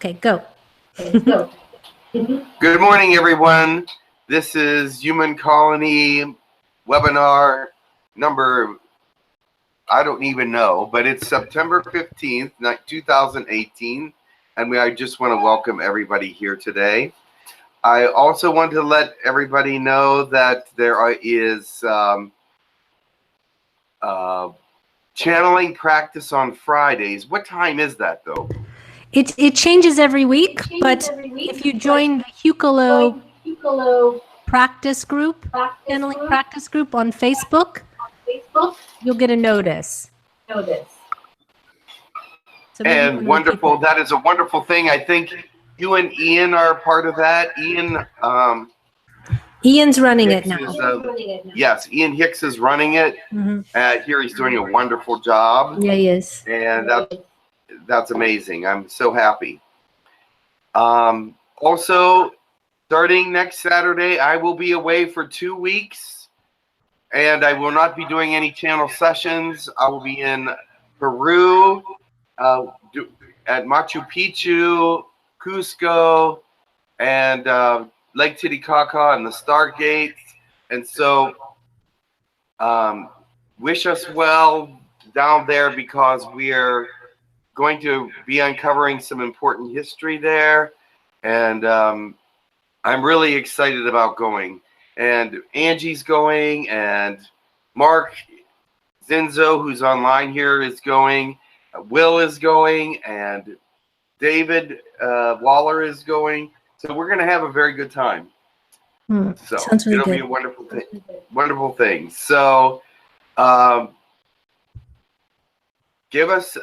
Okay, go. Good morning, everyone. This is Human Colony webinar number, I don't even know, but it's September 15th, 2018, and I just want to welcome everybody here today. I also want to let everybody know that there is channeling practice on Fridays. What time is that, though? It changes every week, but if you join the Hucolo practice group, channeling practice group on Facebook, you'll get a notice. So and wonderful. That is a wonderful thing. I think you and Ian are part of that. Ian's running it now. Yes, Ian Hicks is running it. Here he's doing a wonderful job. Yeah, he is. And that's amazing. I'm so happy. Also, starting next Saturday, I will be away for 2 weeks, and I will not be doing any channel sessions. I will be in Peru, at Machu Picchu, Cusco, and Lake Titicaca and the Stargates. And so wish us well down there, because we are going to be uncovering some important history there. And I'm really excited about going. And Angie's going, and Mark Zinzo, who's online here, is going. Will is going, and David Waller is going. So we're going to have a very good time. So Sounds really it'll good. be a wonderful thing. Wonderful thing. So give us,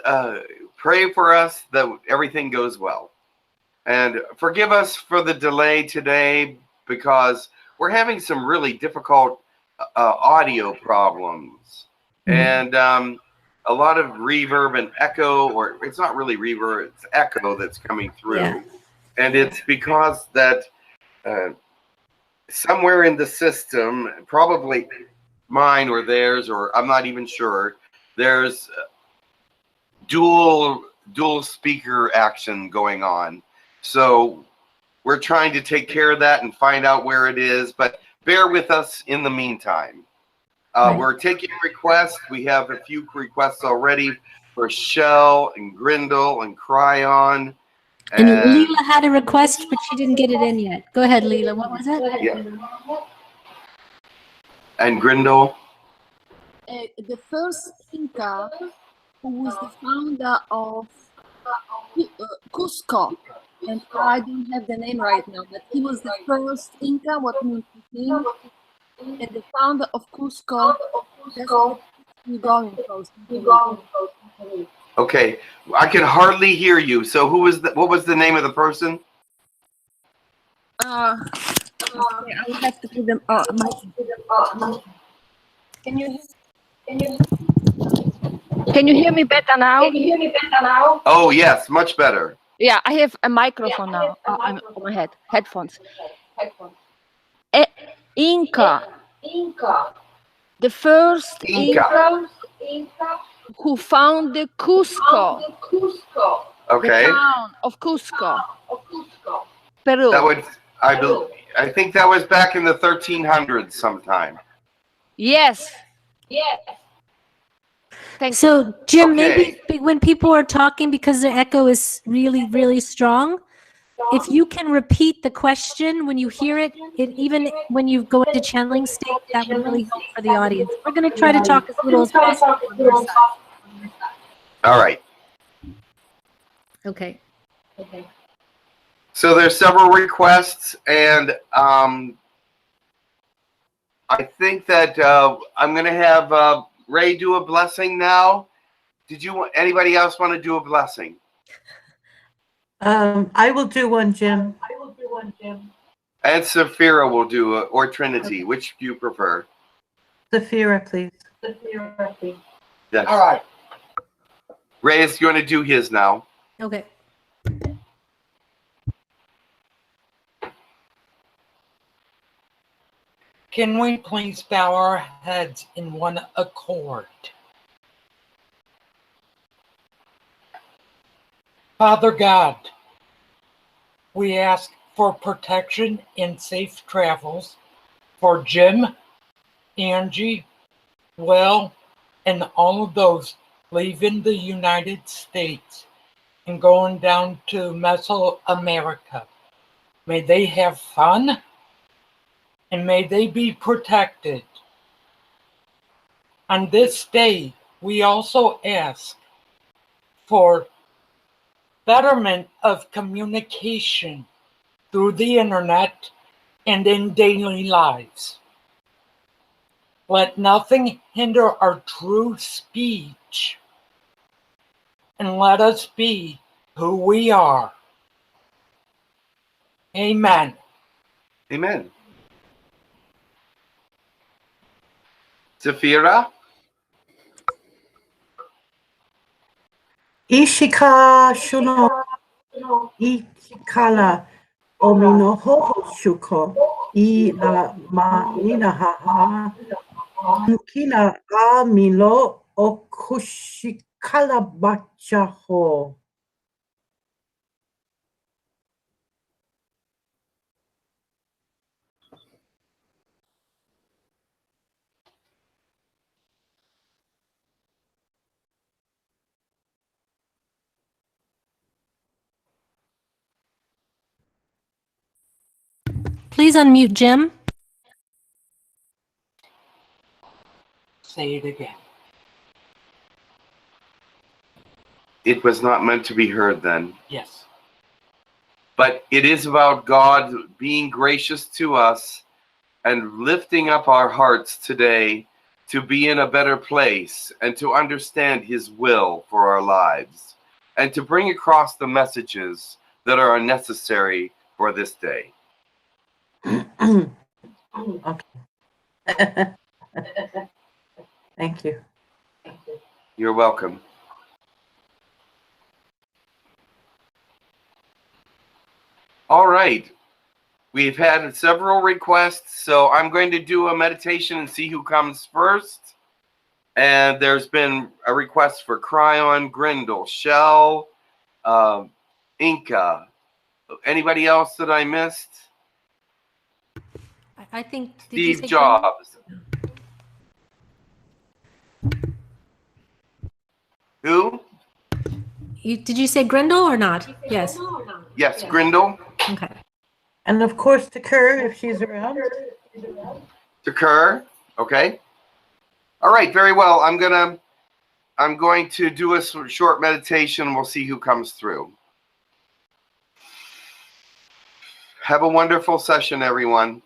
pray for us that everything goes well. And forgive us for the delay today, because we're having some really difficult audio problems. And a lot of reverb and echo, or it's not really reverb, it's echo that's coming through. Yeah. And it's because that somewhere in the system, probably mine or theirs, or I'm not even sure, there's dual speaker action going on. So we're trying to take care of that and find out where it is, but bear with us in the meantime. We're taking requests. We have a few requests already for Shel and Grindel and Cryon. And Leela had a request, but she didn't get it in yet. Go ahead, Leela. What was it? Yeah. And Grindel? The first Inca who was the founder of Cusco, and I don't have the name right now, but he was the first Inca, what means him, and the founder of Cusco. That's what we're going for. Okay, I can hardly hear you. So who was what was the name of the person? I will have to put them. Can you hear me better now? Oh yes, much better. Yeah, I have a microphone now on my head, headphones. Inca. The first Inca who founded Cusco. Okay. The town of Cusco, Peru. That would, I think that was back in the 1300s sometime. Yes. So, Jim, maybe when people are talking, because the echo is really, really strong, if you can repeat the question when you hear it, even when you go into channeling state, that would really help for the audience. We're going to try to talk as little as possible. All right. Okay. So there's several requests, and I think that I'm going to have Ray do a blessing now. Anybody else want to do a blessing? I will do one, Jim. And Saphira will do it, or Trinity. Which do you prefer? Saphira, please. Yes. All right. Ray is going to do his now. Okay. Can we please bow our heads in one accord? Father God, We ask for protection and safe travels for Jim, Angie, Will, and all of those leaving the United States and going down to Mesoamerica. May they have fun and may they be protected. On this day, we also ask for betterment of communication through the internet and in daily lives. Let nothing hinder our true speech, and let us be who we are. Amen. Amen. Zafira? Ishika shuno ichikala omino hoho shuko I la ma ina ha mukina a milo okushikala bachaho. Please unmute Jim. Say it again. It was not meant to be heard then. Yes. But it is about God being gracious to us and lifting up our hearts today to be in a better place and to understand His will for our lives and to bring across the messages that are necessary for this day. Okay. Thank you. You're welcome. All right. We've had several requests, so I'm going to do a meditation and see who comes first. And there's been a request for Cryon, Grindel, Shel, Inca. Anybody else that I missed? I think did you Steve say Jobs. Who? did you say Grindel or not? Yes. Yes, Grindel. Okay. And of course, to Kerr, if she's around. To Kerr. Okay. All right. Very well. I'm going to do a short meditation. We'll see who comes through. Have a wonderful session, everyone.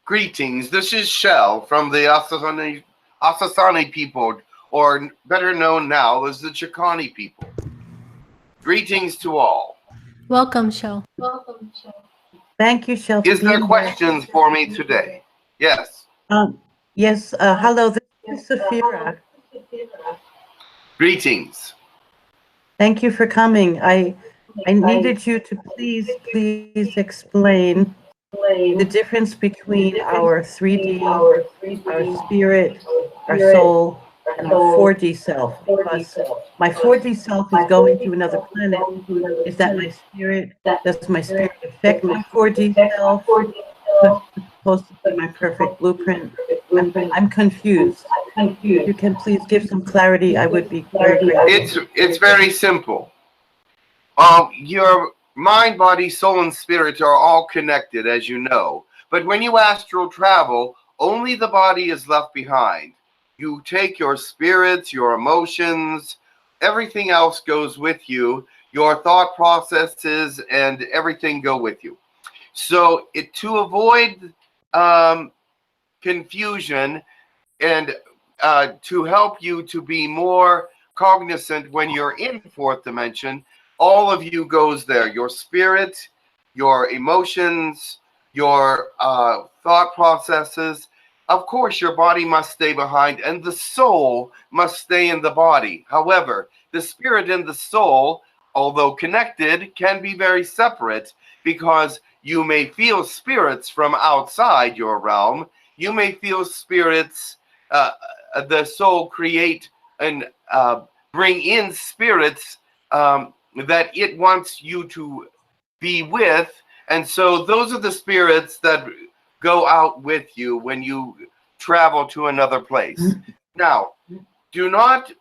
Greetings, this is Shel from the Asasani people, or better known now as the Shakani people. Greetings to all. Welcome, Shel. Thank you, Shel. Is there questions for me today? Yes. Yes. Hello, this is Zafira. Greetings. Thank you for coming. I needed you to please explain the difference between our 3D, our spirit, our soul, and our 4D self. Because my 4D self is going to another planet. Is that my spirit? Does my spirit affect my 4D self? It's supposed to be my perfect blueprint. I'm confused. If you can please give some clarity, I would be very grateful. It's very simple. Your mind, body, soul, and spirit are all connected, as you know. But when you astral travel, only the body is left behind. You take your spirits, your emotions, everything else goes with you. Your thought processes and everything go with you. So to avoid confusion and to help you to be more cognizant when you're in fourth dimension, all of you goes there. Your spirit, your emotions, your thought processes. Of course, your body must stay behind, and the soul must stay in the body. However, the spirit and the soul, although connected, can be very separate, because you may feel spirits from outside your realm. You may feel spirits, the soul create and bring in spirits that it wants you to be with. And so those are the spirits that go out with you when you travel to another place. Now, do not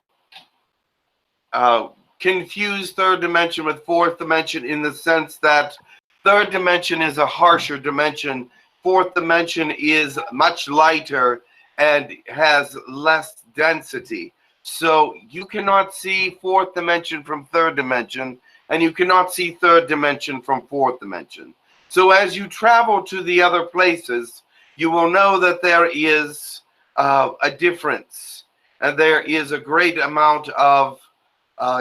confuse third dimension with fourth dimension, in the sense that third dimension is a harsher dimension. Fourth dimension is much lighter and has less density. So you cannot see fourth dimension from third dimension, and you cannot see third dimension from fourth dimension. So as you travel to the other places, you will know that there is a difference, and there is a great amount of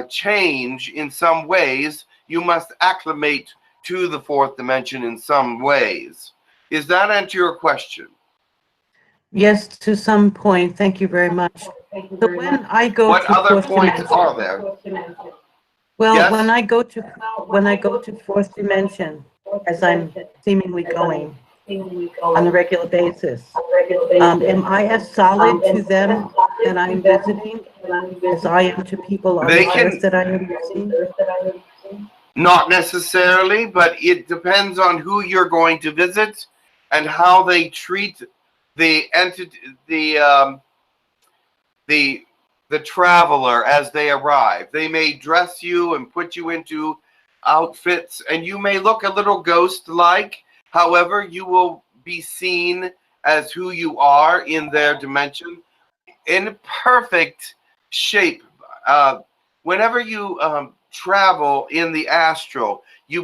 change in some ways. You must acclimate to the fourth dimension in some ways. Is that answer your question? Yes, to some point. Thank you very much. So when I go What to other fourth points dimension, are there? well, Yes? when I go to fourth dimension, as I'm seemingly going on a regular basis, am I as solid to them that I'm visiting as I am to people on They the can- earth that I am visiting? Not necessarily, but it depends on who you're going to visit and how they treat the entity, the traveler as they arrive. They may dress you and put you into outfits, and you may look a little ghost-like. However, you will be seen as who you are in their dimension, in perfect shape. Whenever you travel in the astral, you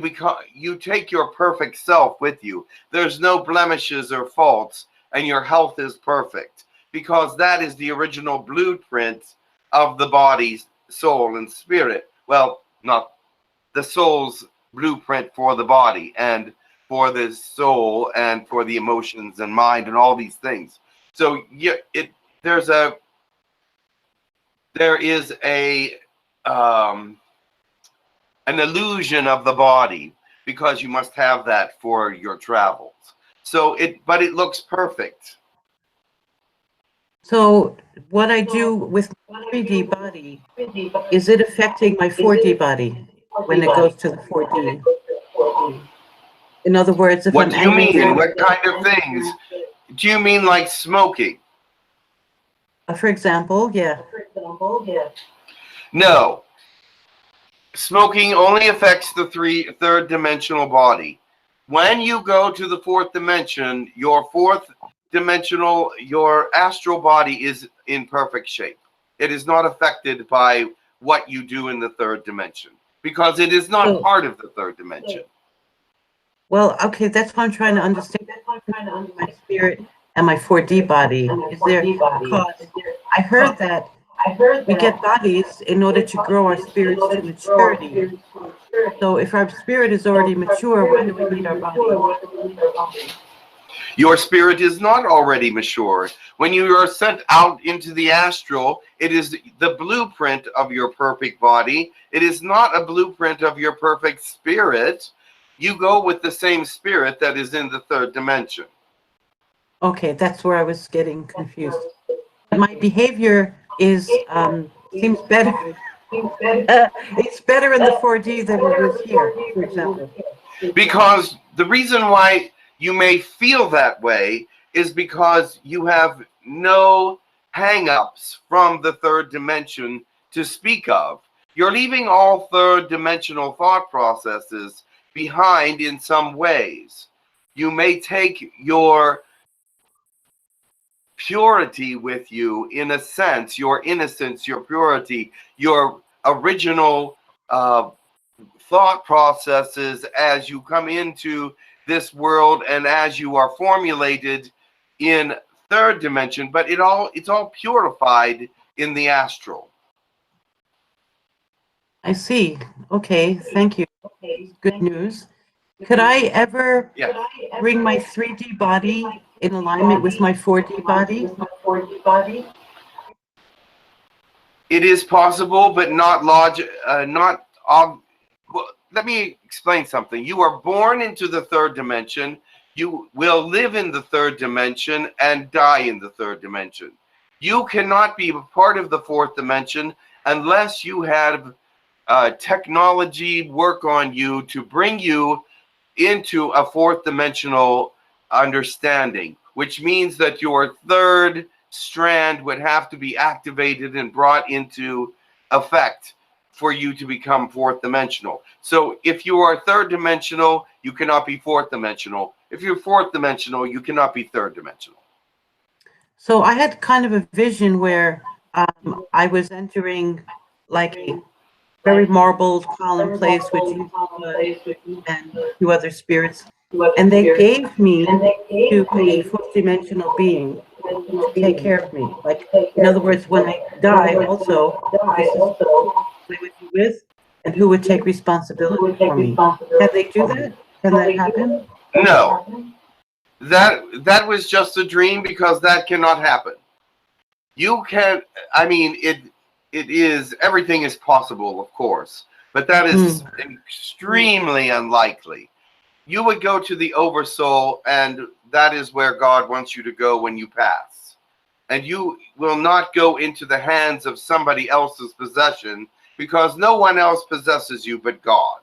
take your perfect self with you. There's no blemishes or faults, and your health is perfect, because that is the original blueprint of the body, soul, and spirit. Well, not the soul's blueprint for the body, and for the soul, and for the emotions and mind, and all these things. So there is an illusion of the body, because you must have that for your travels. So but it looks perfect. So what I do with my 3D body, is it affecting my 4D body when it goes to the 4D? In other words, if What I'm do you angry, mean? What kind of things? Do you mean like smoking? for example, yeah. No. Smoking only affects the third dimensional body. When you go to the fourth dimension, your astral body is in perfect shape. It is not affected by what you do in the third dimension, because it is not part of the third dimension. Well, okay, that's what I'm trying to understand. My spirit and my 4D body. Is there, because I heard that we get bodies in order to grow our spirits to maturity. So if our spirit is already mature, why do we need our body? Your spirit is not already mature. When you are sent out into the astral, it is the blueprint of your perfect body. It is not a blueprint of your perfect spirit. You go with the same spirit that is in the third dimension. Okay, that's where I was getting confused. My behavior is seems better. It's better in the 4D than it is here, for example. Because the reason why you may feel that way is because you have no hang-ups from the third dimension to speak of. You're leaving all third dimensional thought processes behind in some ways. You may take your purity with you, in a sense, your innocence, your purity, your original thought processes as you come into this world and as you are formulated in third dimension, but it's all purified in the astral. I see. Okay, thank you. Good news. Could I ever Yeah. bring my 3D body in alignment with my 4D body? It is possible, but not well, let me explain something. You are born into the third dimension. You will live in the third dimension and die in the third dimension. You cannot be a part of the fourth dimension unless you have technology work on you to bring you into a fourth dimensional understanding, which means that your third strand would have to be activated and brought into effect for you to become fourth dimensional. So if you are third dimensional, you cannot be fourth dimensional. If you're fourth dimensional, you cannot be third dimensional. So I had kind of a vision where I was entering like a very marbled column place with you and two other spirits, and they gave me to a fourth dimensional being to take care of me. Like, in other words, when I die, also, this is who I would be with and who would take responsibility for me. Can they do that? Can that happen? No. That was just a dream, because that cannot happen. You can, I mean, it is, everything is possible, of course, but that is extremely unlikely. You would go to the oversoul, and that is where God wants you to go when you pass. And you will not go into the hands of somebody else's possession, because no one else possesses you but God.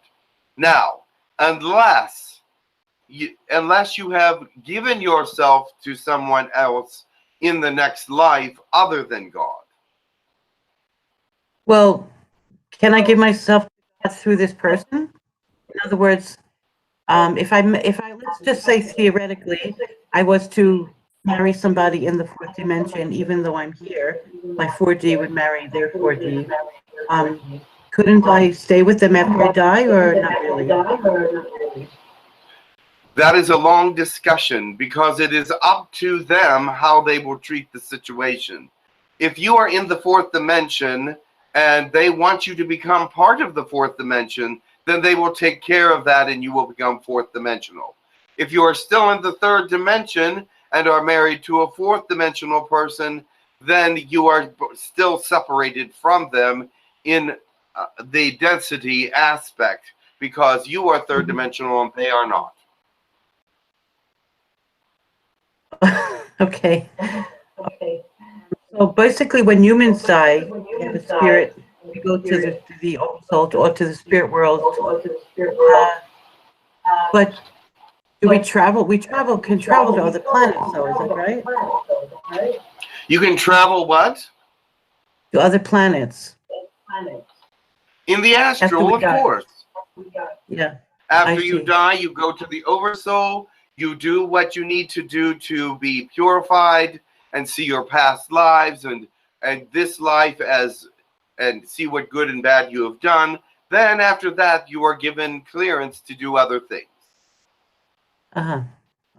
Now, unless you have given yourself to someone else in the next life other than God. Well, can I give myself to God through this person? In other words, if I let's just say theoretically, I was to marry somebody in the fourth dimension, even though I'm here, my 4D would marry their 4D. Couldn't I stay with them after I die, or not really? That is a long discussion, because it is up to them how they will treat the situation. If you are in the fourth dimension and they want you to become part of the fourth dimension, then they will take care of that and you will become fourth dimensional. If you are still in the third dimension and are married to a fourth dimensional person, then you are still separated from them in the density aspect, because you are third dimensional and they are not. Okay. So basically, when humans die, we have a spirit. We go to the oversoul or to the spirit world. But do we travel? We can travel to other planets, though. Is that right? You can travel what? To other planets. In the astral, of course. Yeah. After you die, you go to the oversoul. You do what you need to do to be purified and see your past lives and this life and see what good and bad you have done. Then after that, you are given clearance to do other things.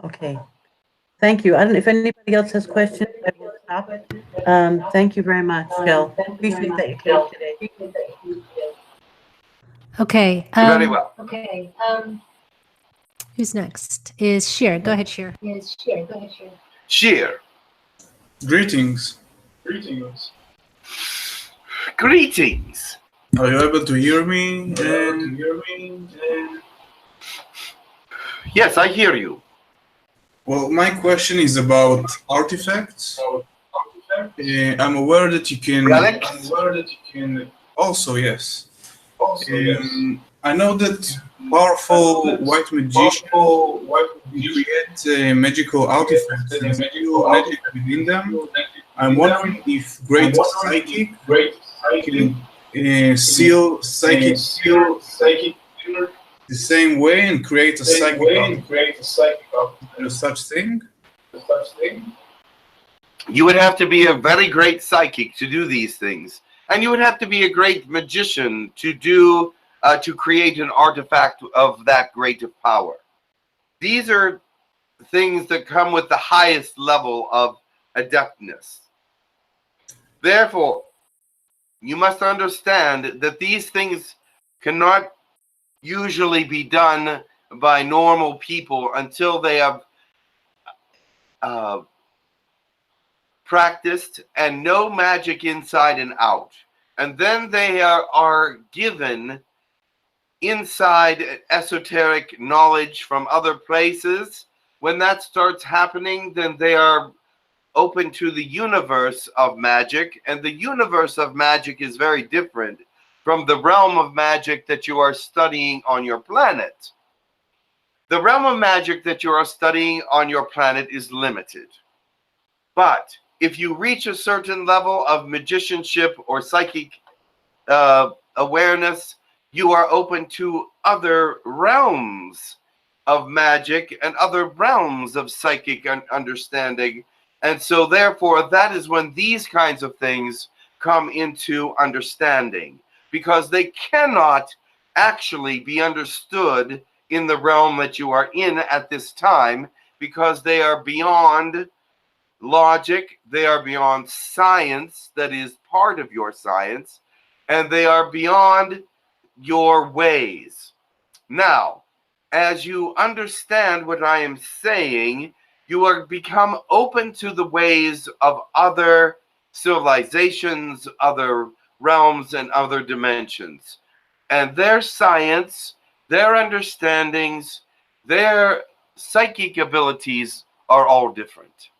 Okay. Thank you. I don't know if anybody else has questions. I will stop. Thank you very much, Shel. Appreciate that you came today. Okay. Very well. Who's next? Is Sheer. Go ahead, Sheer. Sheer. Greetings. Greetings. Are you able to hear me? Yes, I hear you. Well, my question is about artifacts. I'm aware that you can. Relics? Also, yes. I know that powerful white magician create magical artifacts and magic within them. I'm wondering if great psychic can seal psychic the same way and create a psychic artifact. Such thing. You would have to be a very great psychic to do these things, and you would have to be a great magician to create an artifact of that great of power. These are things that come with the highest level of adeptness. Therefore, you must understand that these things cannot usually be done by normal people until they have practiced and know magic inside and out. And then they are given inside esoteric knowledge from other places. When that starts happening, then they are open to the universe of magic. And the universe of magic is very different from the realm of magic that you are studying on your planet. The realm of magic that you are studying on your planet is limited. But if you reach a certain level of magicianship or psychic awareness, you are open to other realms of magic and other realms of psychic understanding. And so therefore, that is when these kinds of things come into understanding, because they cannot actually be understood in the realm that you are in at this time, because they are beyond logic, they are beyond science that is part of your science, and they are beyond your ways. Now, as you understand what I am saying, you are become open to the ways of other civilizations, other realms, and other dimensions. And their science, their understandings, their psychic abilities are all different.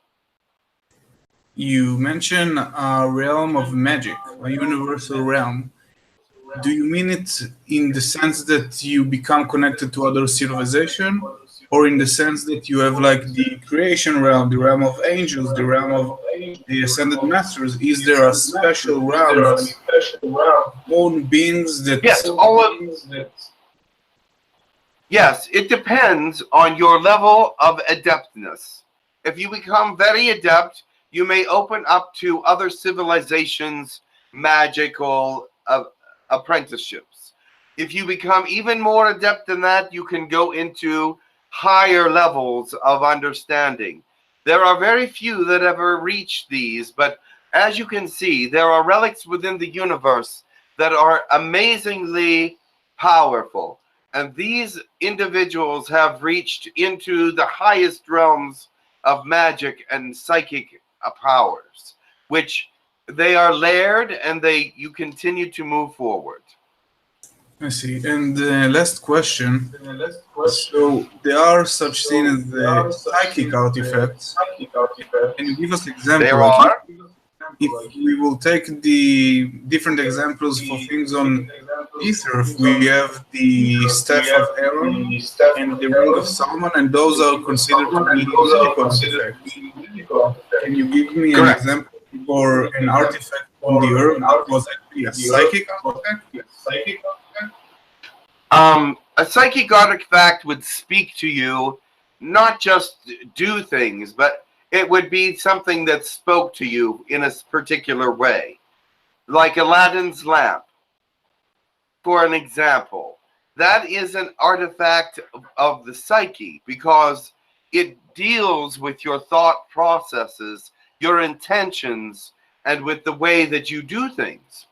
You mentioned a realm of magic, a universal realm. Do you mean it in the sense that you become connected to other civilization, or in the sense that you have like the creation realm, the realm of angels, the realm of the ascended masters? Is there a special realm that's own beings that... Yes, yes, it depends on your level of adeptness. If you become very adept, you may open up to other civilizations' magical apprenticeships. If you become even more adept than that, you can go into higher levels of understanding. There are very few that ever reach these, but as you can see, there are relics within the universe that are amazingly powerful. And these individuals have reached into the highest realms of magic and psychic powers, which they are layered, and you continue to move forward. I see. And the last question. So there are such things as the psychic artifacts. Can you give us an example? There are. If we will take the different examples for things on this earth, we have the staff of Aaron and the ring of Solomon, and those are considered to be magic artifacts. Can you give me an example for an artifact on the earth that was actually a psychic artifact? A psychic artifact would speak to you, not just do things, but it would be something that spoke to you in a particular way. Like Aladdin's lamp, for an example. That is an artifact of the psyche, because it deals with your thought processes, your intentions, and with the way that you do things,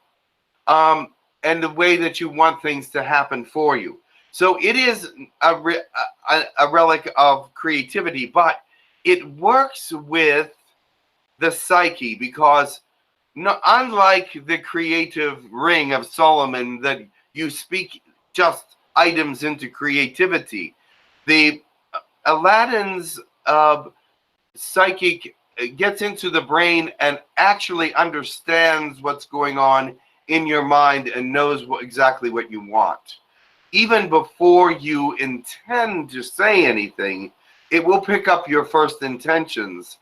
and the way that you want things to happen for you. So it is a relic of creativity, but it works with the psyche, because unlike the creative ring of Solomon that you speak just items into creativity, the Aladdin's psychic gets into the brain and actually understands what's going on in your mind and knows exactly what you want. Even before you intend to say anything, it will pick up your first intentions.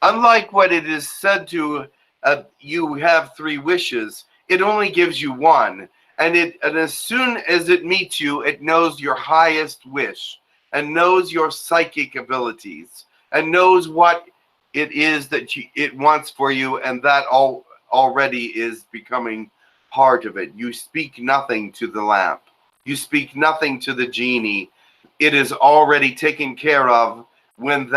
Unlike what it is said to, you have 3 wishes, it only gives you one. And as soon as it meets you, it knows your highest wish, and knows your psychic abilities, and knows what it is that it wants for you, and that already is becoming part of it. You speak nothing to the lamp. You speak nothing to the genie. It is already taken care of. When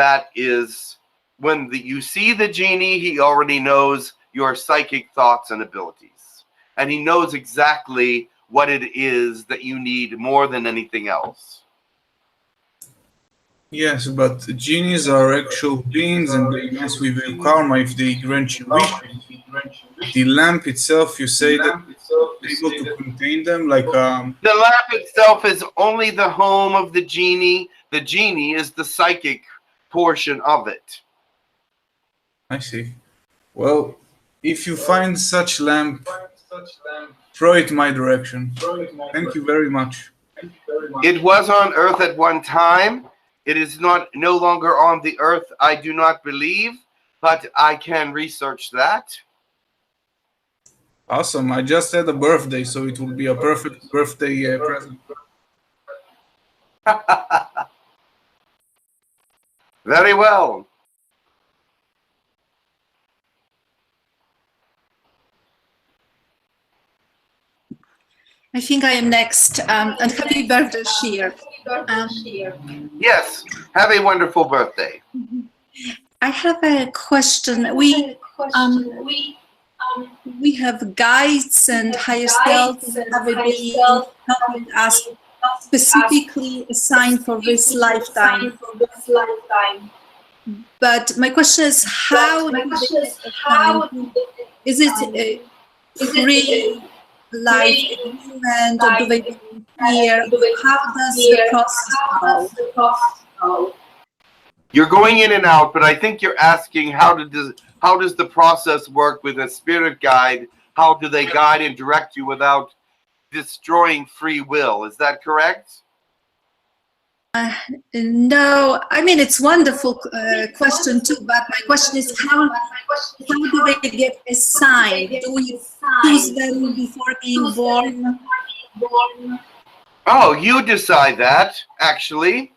you see the genie, he already knows your psychic thoughts and abilities. And he knows exactly what it is that you need more than anything else. Yes, but genies are actual beings and they mess with your karma if they grant you wishes. The lamp itself, you say that it's able to contain them, like The lamp itself is only the home of the genie. The genie is the psychic portion of it. I see. Well, if you find such lamp, throw it my direction. Thank you very much. It was on Earth at one time. It is no longer on the Earth, I do not believe, but I can research that. Awesome. I just had a birthday, so it will be a perfect birthday present. Very well. I think I am next. And happy birthday, Shel. Yes, have a wonderful birthday. I have a question. We have guides and higher selves have a being helping us specifically assigned for this lifetime. But my question is, how is it a free life agreement, or do they here? How does the process go? You're going in and out, but I think you're asking how does the process work with a spirit guide? How do they guide and direct you without destroying free will? Is that correct? No, I mean, it's wonderful question too, but my question is how do they get assigned? Do we choose them before being born? Oh, you decide that, actually.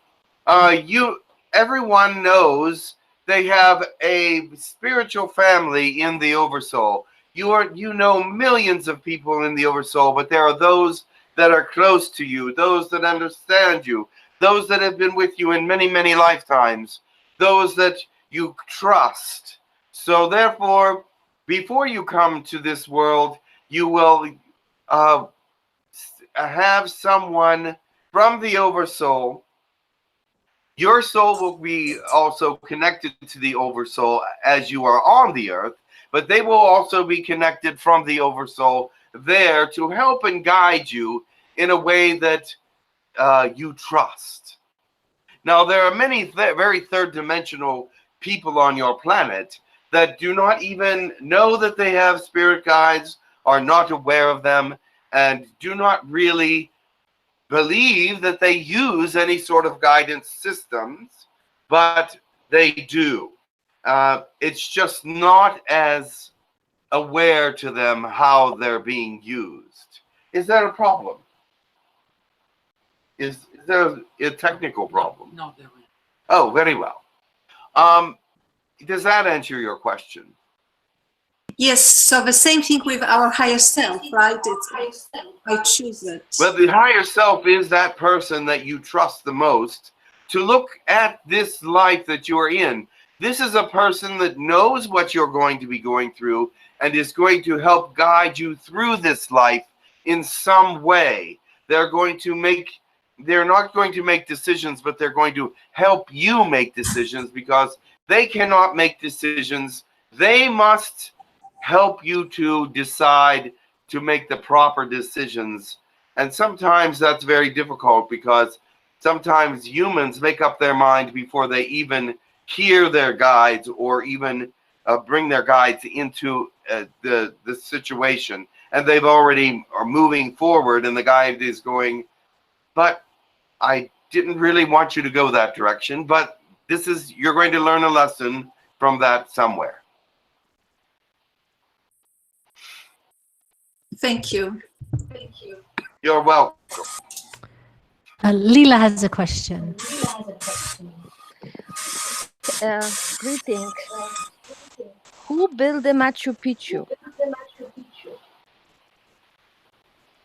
Everyone knows they have a spiritual family in the Oversoul. You know millions of people in the Oversoul, but there are those that are close to you, those that understand you, those that have been with you in many, many lifetimes, those that you trust. So therefore, before you come to this world, you will have someone from the Oversoul. Your soul will be also connected to the Oversoul as you are on the earth, but they will also be connected from the Oversoul there to help and guide you in a way that you trust. Now, there are many very third-dimensional people on your planet that do not even know that they have spirit guides, are not aware of them, and do not really believe that they use any sort of guidance systems, but they do. It's just not as aware to them how they're being used. Is that a problem? Is there a technical problem? No, there isn't. Oh, very well. Does that answer your question? Yes, so the same thing with our higher self, right? I choose it. Well, the higher self is that person that you trust the most to look at this life that you're in. This is a person that knows what you're going to be going through and is going to help guide you through this life in some way. They're not going to make decisions, but they're going to help you make decisions because they cannot make decisions. They must help you to decide to make the proper decisions. And sometimes that's very difficult because sometimes humans make up their mind before they even hear their guides or even bring their guides into the situation. And they've already are moving forward and the guide is going, but I didn't really want you to go that direction, but you're going to learn a lesson from that somewhere. Thank you. You're welcome. Lila has a question. Greetings. Who built the Machu Picchu?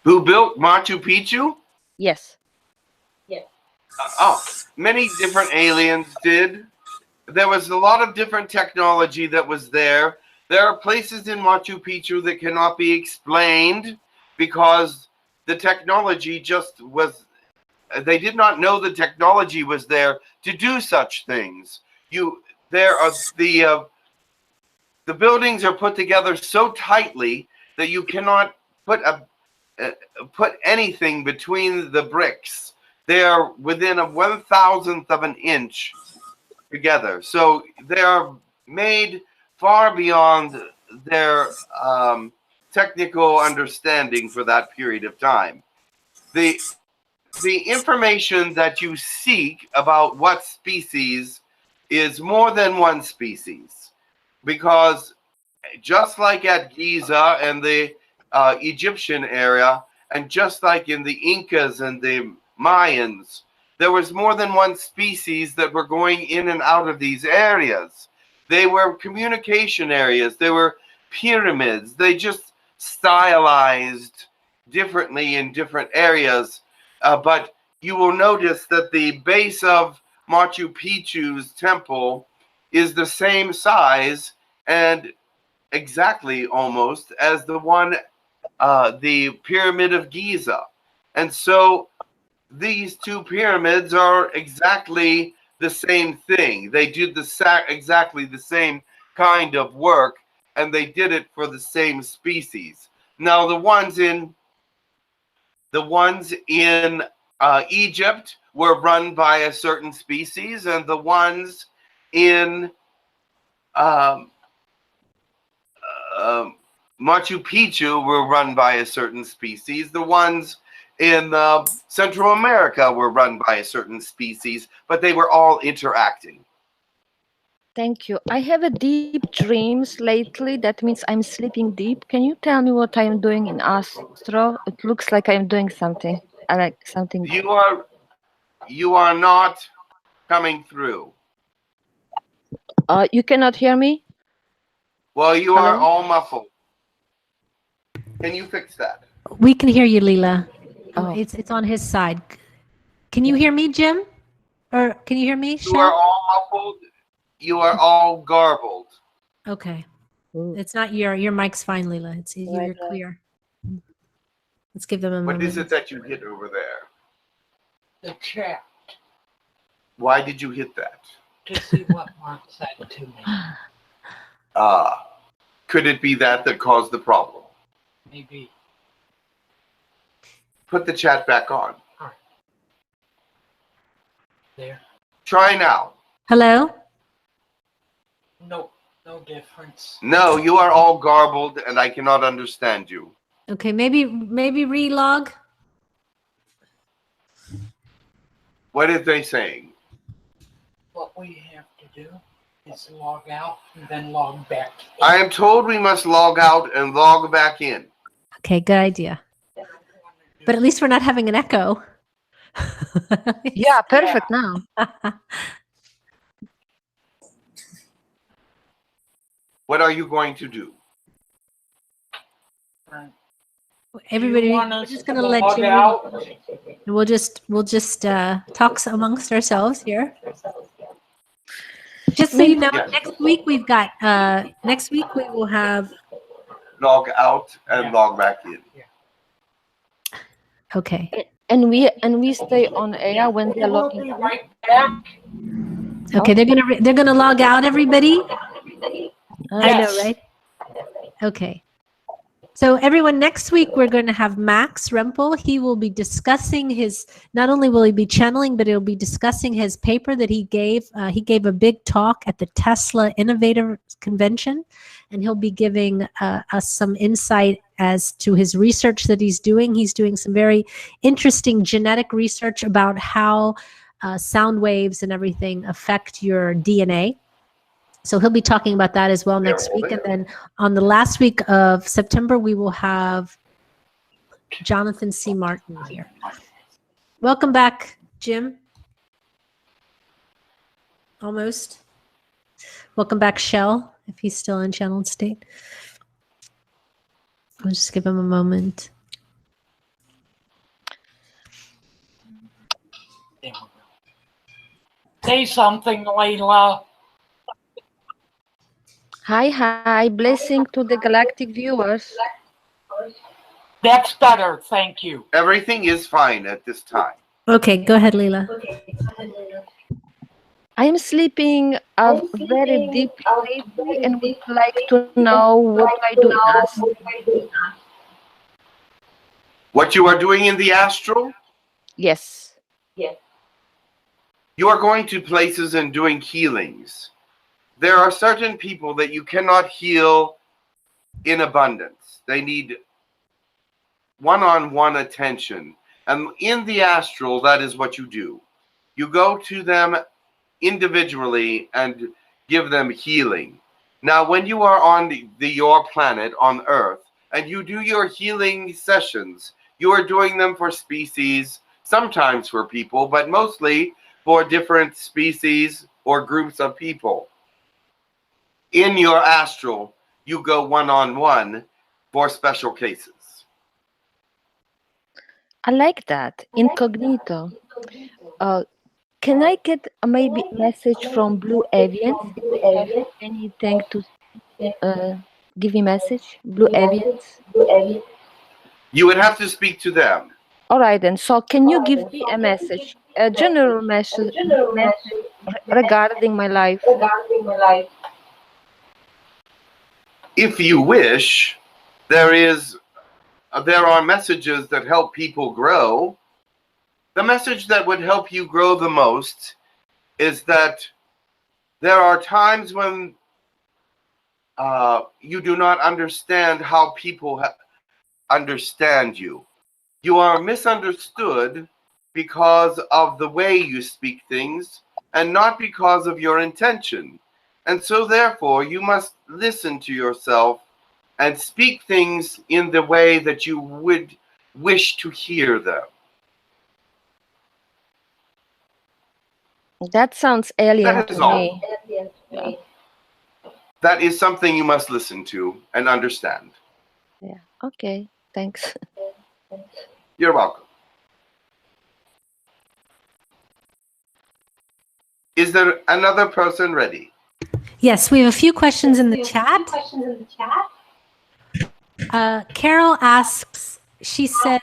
Who built Machu Picchu? Yes. Many different aliens did. There was a lot of different technology that was there. There are places in Machu Picchu that cannot be explained because the technology just was they did not know the technology was there to do such things. The buildings are put together so tightly that you cannot put anything between the bricks. They are within a 1,000th of an inch together. So they are made far beyond their technical understanding for that period of time. The information that you seek about what species is more than one species, because just like at Giza and the Egyptian area, and just like in the Incas and the Mayans, there was more than one species that were going in and out of these areas. They were communication areas. They were pyramids. They just stylized differently in different areas. But you will notice that the base of Machu Picchu's temple is the same size and exactly almost as the one, the Pyramid of Giza. And so these two pyramids are exactly the same thing. They did exactly the same kind of work, and they did it for the same species. Now, the ones in Egypt were run by a certain species, and the ones in Machu Picchu were run by a certain species. The ones in Central America were run by a certain species, but they were all interacting. Thank you. I have a deep dreams lately. That means I'm sleeping deep. Can you tell me what I'm doing in Astro? It looks like I'm doing something. I like something. You are not coming through. You cannot hear me? Well, you are Hello? all muffled. Can you fix that? We can hear you, Leela. Oh. It's on his side. Can you hear me, Jim? Or can you hear me, You are all muffled. You are all garbled. Okay. It's not your mic's fine, Leela. You're clear. Let's give them a moment. What is it that you hit over there? The chat Why did you hit that? to see what Mark said to me. Could it be that caused the problem? Maybe. Put the chat back on. All right. There. Try now. Hello? No difference. No, you are all garbled and I cannot understand you. Okay, maybe relog. What are they saying? What we have to do is log out and then log back in. I am told we must log out and log back in. Okay, good idea. But at least we're not having an echo. Yeah, perfect now. What are you going to do? Everybody, we're just going to let you out. We'll just talk amongst ourselves here. Just so you know, Yes. next week we've got next week we will have Log out and log back in. okay. And we stay on air when they're We'll logging be out. right back. Okay, they're gonna log out, everybody. I know, Yes. right? Okay. So everyone, next week we're going to have Max Rempel. He will be discussing not only will he be channeling, but he'll be discussing his paper that he gave. He gave a big talk at the Tesla Innovator Convention, and he'll be giving us some insight as to his research that he's doing. He's doing some very interesting genetic research about how sound waves and everything affect your DNA. So he'll be talking about that as well next week. And then on the last week of September, we will have Jonathan C. Martin here. Welcome back, Jim. Almost. Welcome back, Shel, if he's still in channeled state. I'll just give him a moment. There we go. Say something, Layla. Hi, blessing to the galactic viewers. That's better, thank you. Everything is fine at this time. Okay, go ahead, Leila. I am sleeping very deeply lately and would like to know what I do in us. What you are doing in the astral? Yes. You are going to places and doing healings. There are certain people that you cannot heal in abundance. They need one-on-one attention. And in the astral, that is what you do. You go to them individually and give them healing. Now, when you are on your planet, on Earth, and you do your healing sessions, you are doing them for species, sometimes for people, but mostly for different species or groups of people. In your astral, you go one-on-one for special cases. I like that. Incognito. Can I get maybe a message from Blue Avians? If they have anything to give me message? Blue Avians? You would have to speak to them. All right, then. So can you give me a message, a general message regarding my life? If you wish, there are messages that help people grow. The message that would help you grow the most is that there are times when you do not understand how people understand you. You are misunderstood because of the way you speak things and not because of your intention. And so therefore, you must listen to yourself and speak things in the way that you would wish to hear them. That sounds alien That is to all. me. Yeah. That is something you must listen to and understand. Yeah. Okay. Thanks. You're welcome. Is there another person ready? Yes, we have a few questions in the chat. Carol asks, she says,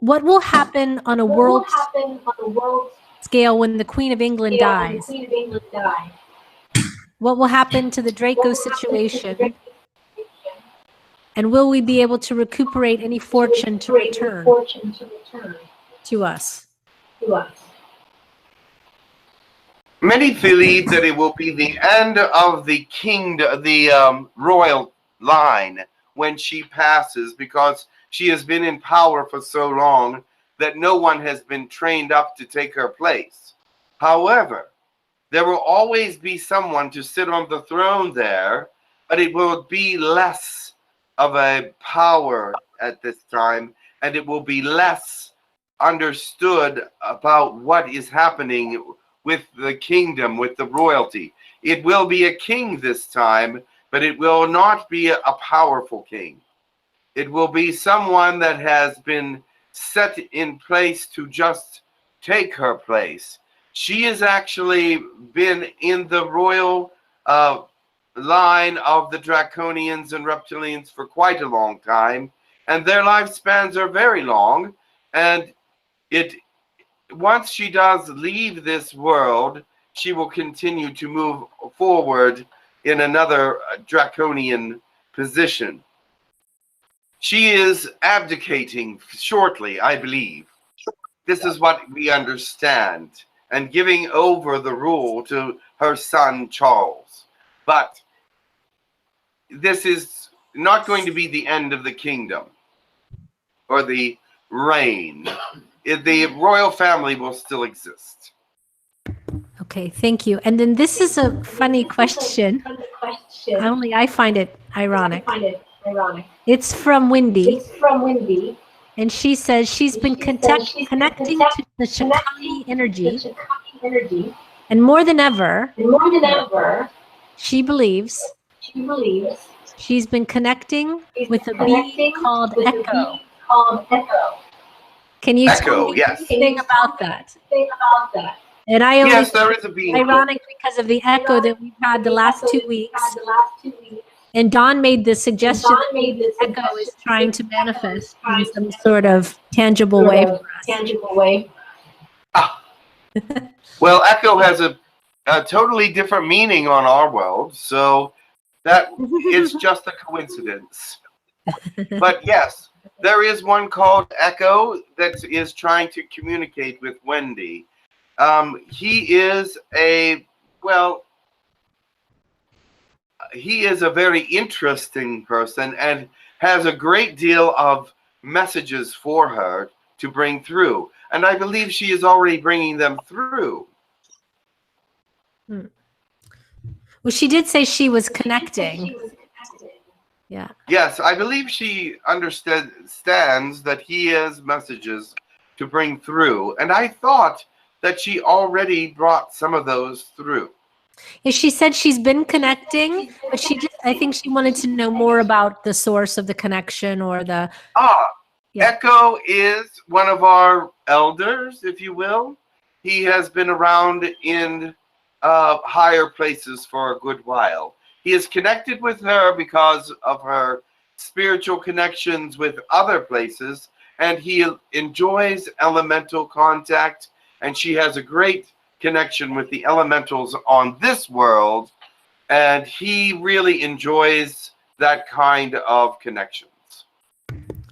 what will happen on a world scale when the Queen of England dies? What will happen to the Draco situation? And will we be able to recuperate any fortune to return to us? Many believe that it will be the end of the kingdom, the royal line, when she passes, because she has been in power for so long that no one has been trained up to take her place. However, there will always be someone to sit on the throne there, but it will be less of a power at this time, and it will be less understood about what is happening with the kingdom, with the royalty. It will be a king this time, but it will not be a powerful king. It will be someone that has been set in place to just take her place. She has actually been in the royal line of the Draconians and Reptilians for quite a long time, and their lifespans are very long, and once she does leave this world, she will continue to move forward in another draconian position. She is abdicating shortly, I believe. This is what we understand, and giving over the rule to her son, Charles. But this is not going to be the end of the kingdom or the reign. The royal family will still exist. Okay, thank you. And then this is a funny question. Only I find it ironic. It's from Wendy. And she says she's been connecting to the Shakani energy. And more than ever, she believes she's been connecting with a being called Echo. Can you tell me anything about that? And I only yes, there is a being. ironic because of the echo that we've had the last 2 weeks. And Don made the suggestion that the echo is trying to manifest in some sort of tangible way for us. Well, echo has a totally different meaning on our world, so that is just a coincidence. But yes, there is one called Echo that is trying to communicate with Wendy. He is a very interesting person and has a great deal of messages for her to bring through. And I believe she is already bringing them through. Well, she did say she was connecting. Yeah. Yes, I believe she understands that he has messages to bring through. And I thought that she already brought some of those through. Yeah, she said she's been connecting, but I think she wanted to know more about the source of the connection or the... Yeah. Echo is one of our elders, if you will. He has been around in higher places for a good while. He is connected with her because of her spiritual connections with other places, and he enjoys elemental contact, and she has a great connection with the elementals on this world, and he really enjoys that kind of connection.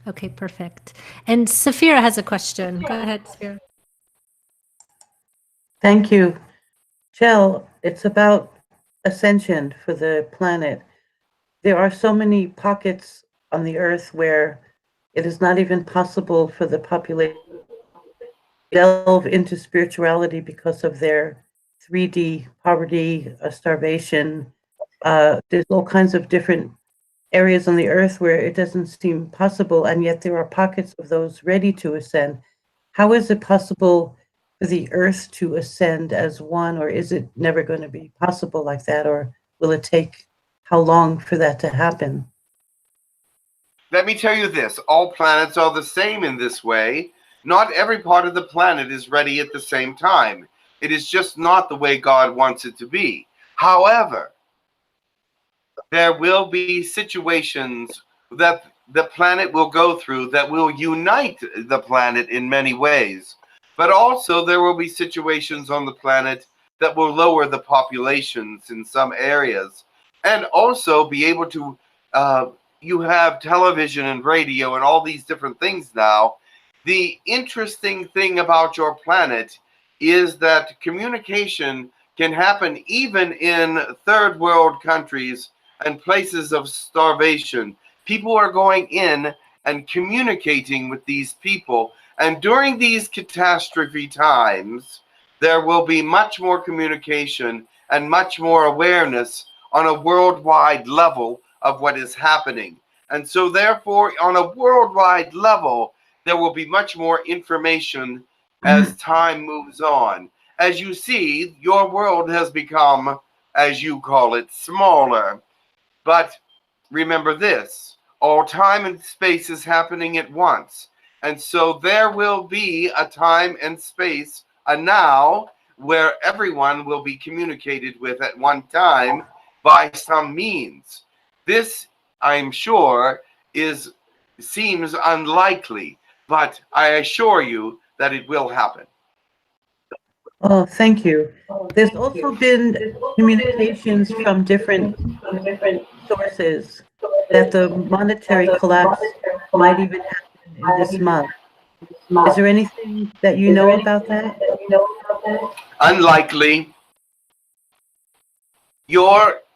Okay, perfect. And Saphira has a question. Go ahead, Saphira. Thank you. Shel, it's about ascension for the planet. There are so many pockets on the earth where it is not even possible for the population to delve into spirituality because of their 3D poverty, starvation. There's all kinds of different areas on the earth where it doesn't seem possible, and yet there are pockets of those ready to ascend. How is it possible for the earth to ascend as one, or is it never going to be possible like that, or will it take how long for that to happen? Let me tell you this, all planets are the same in this way. Not every part of the planet is ready at the same time. It is just not the way God wants it to be. However, there will be situations that the planet will go through that will unite the planet in many ways. But also there will be situations on the planet that will lower the populations in some areas. And also be able to, you have television and radio and all these different things now. The interesting thing about your planet is that communication can happen even in third world countries and places of starvation. People are going in and communicating with these people. And during these catastrophe times, there will be much more communication and much more awareness on a worldwide level of what is happening. And so therefore, on a worldwide level, there will be much more information as time moves on. As you see, your world has become, as you call it, smaller. But remember this, all time and space is happening at once. And so there will be a time and space, a now, where everyone will be communicated with at one time by some means. This, I'm sure, seems unlikely, but I assure you that it will happen. Oh, thank you. There's also been communications from different sources that the monetary collapse might even happen in this month. Is there anything that you know about that? Unlikely.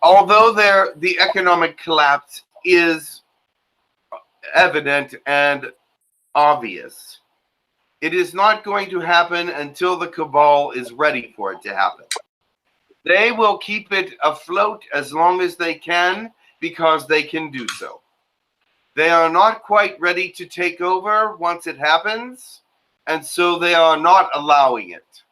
Although the economic collapse is evident and obvious, it is not going to happen until the cabal is ready for it to happen. They will keep it afloat as long as they can because they can do so. They are not quite ready to take over once it happens, and so they are not allowing it.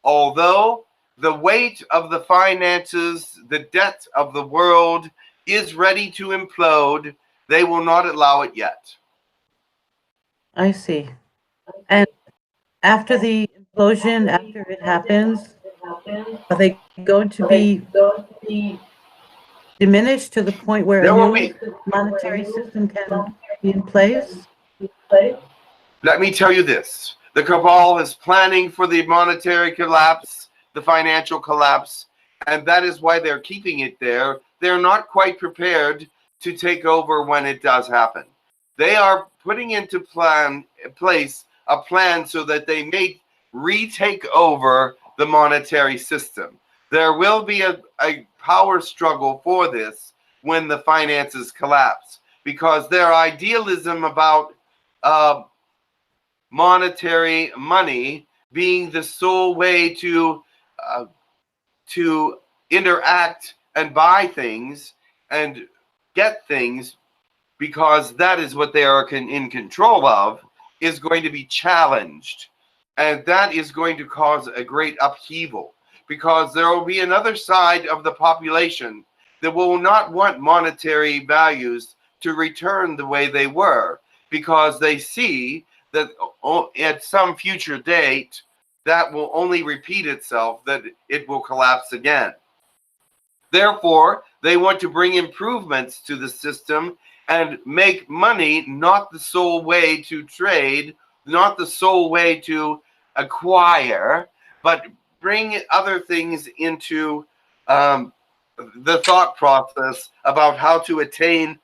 Although the weight of the finances, the debt of the world is ready to implode, they will not allow it yet. I see. And after the implosion, after it happens, are they going to be diminish to the point where There a will new be. monetary system can be in place? Let me tell you this. The cabal is planning for the monetary collapse, the financial collapse, and that is why they're keeping it there. They're not quite prepared to take over when it does happen. They are putting into place a plan so that they may retake over the monetary system. There will be a power struggle for this when the finances collapse, because their idealism about monetary money being the sole way to interact and buy things and get things, because that is what they are in control of, is going to be challenged. And that is going to cause a great upheaval, because there will be another side of the population that will not want monetary values to return the way they were, because they see that at some future date that will only repeat itself, that it will collapse again. Therefore, they want to bring improvements to the system and make money not the sole way to trade, not the sole way to acquire, but bring other things into the thought process about how to attain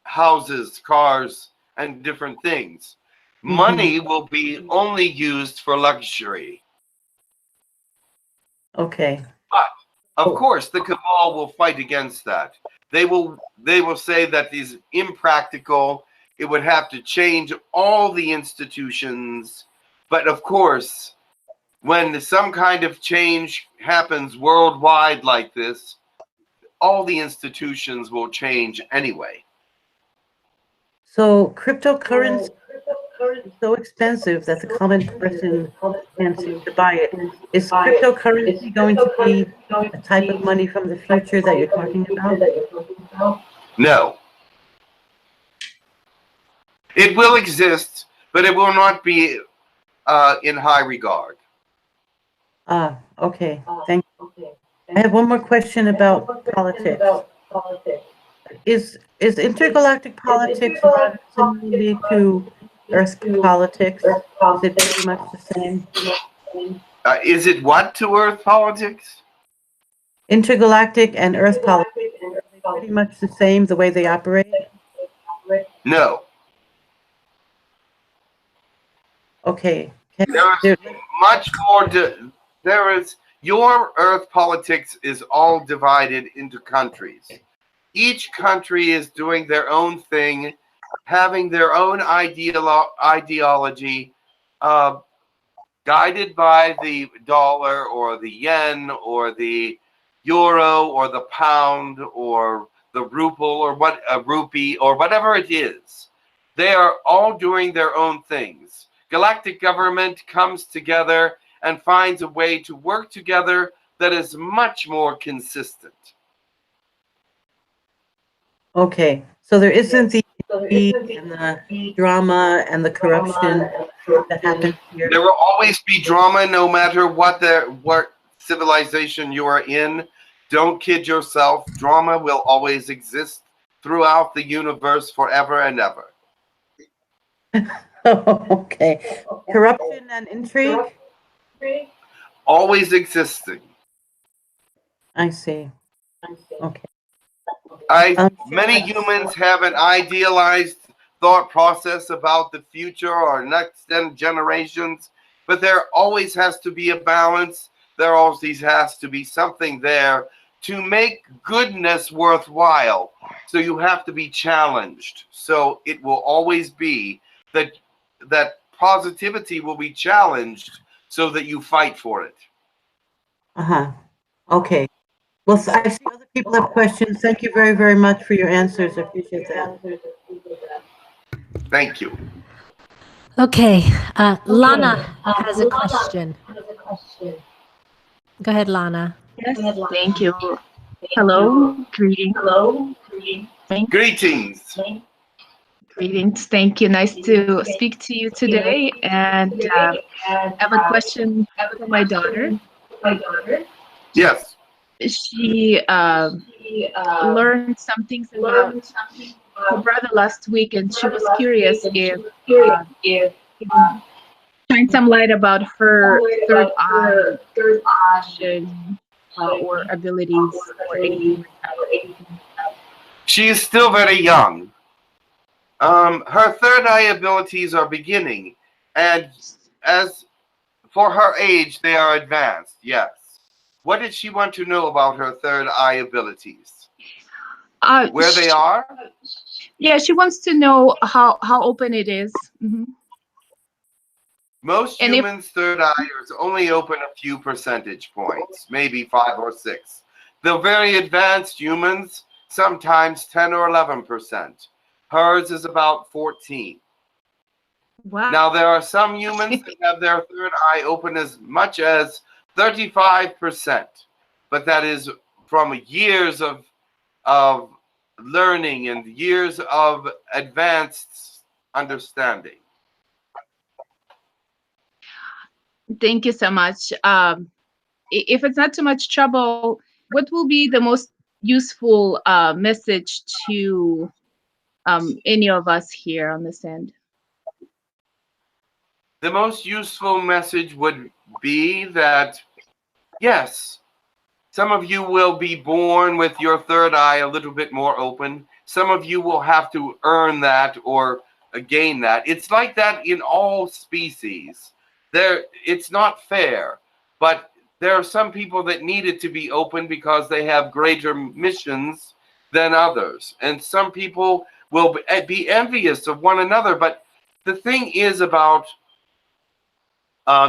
houses, cars, and different things. Money will be only used for luxury. Okay. But of course, the cabal will fight against that. They will say that is impractical. It would have to change all the institutions. But of course, when some kind of change happens worldwide like this, all the institutions will change anyway. So cryptocurrency is so expensive that the common person can't seem to buy it. Is cryptocurrency going to be a type of money from the future that you're talking about? No. It will exist, but it will not be in high regard. Ah, okay. Thank you. I have one more question about politics. Is intergalactic politics similarly to Earth politics? Is it pretty much the same? Is it what to Earth politics? Intergalactic and Earth politics, are they pretty much the same, the way they operate? No. Okay. There is much more. There is, your Earth politics is all divided into countries. Each country is doing their own thing, having their own ideology, guided by the dollar or the yen or the euro or the pound or the ruble or what a rupee or whatever it is. They are all doing their own things. Galactic government comes together and finds a way to work together that is much more consistent. Okay, so there isn't the intrigue and the drama and the corruption that happens here. There will always be drama, no matter what civilization you are in. Don't kid yourself. Drama will always exist throughout the universe forever and ever. Okay, corruption and intrigue. Always existing. I see. Okay. Many humans have an idealized thought process about the future or next generations, but there always has to be a balance. There always has to be something there to make goodness worthwhile. So you have to be challenged. So it will always be that positivity will be challenged so that you fight for it. Okay. Well, I see other people have questions. Thank you very, very much for your answers. I appreciate that. Thank you. Okay, Lana has a question. Go ahead, Lana. Yes, thank you. Hello, greetings. Greetings. Greetings, thank you. Nice to speak to you today. And I have a question for my daughter. Yes. she learned some things about her brother last week, and she was curious if shine some light about her third eye vision, or abilities or anything like that. She is still very young. Her third eye abilities are beginning, and as for her age, they are advanced, yes. What did she want to know about her third eye abilities? Where they are? Yeah, she wants to know how open it is. Mm-hmm. Most humans' third eye is only open a few percentage points, maybe 5 or 6. The very advanced humans, sometimes 10 or 11%. Hers is about 14. Wow. Now, there are some humans that have their third eye open as much as 35%, but that is from years of learning and years of advanced understanding. Thank you so much. If it's not too much trouble, what will be the most useful message to any of us here on this end? The most useful message would be that, yes, some of you will be born with your third eye a little bit more open. Some of you will have to earn that or gain that. It's like that in all species. It's not fair, but there are some people that need it to be open because they have greater missions than others. And some people will be envious of one another. But the thing is about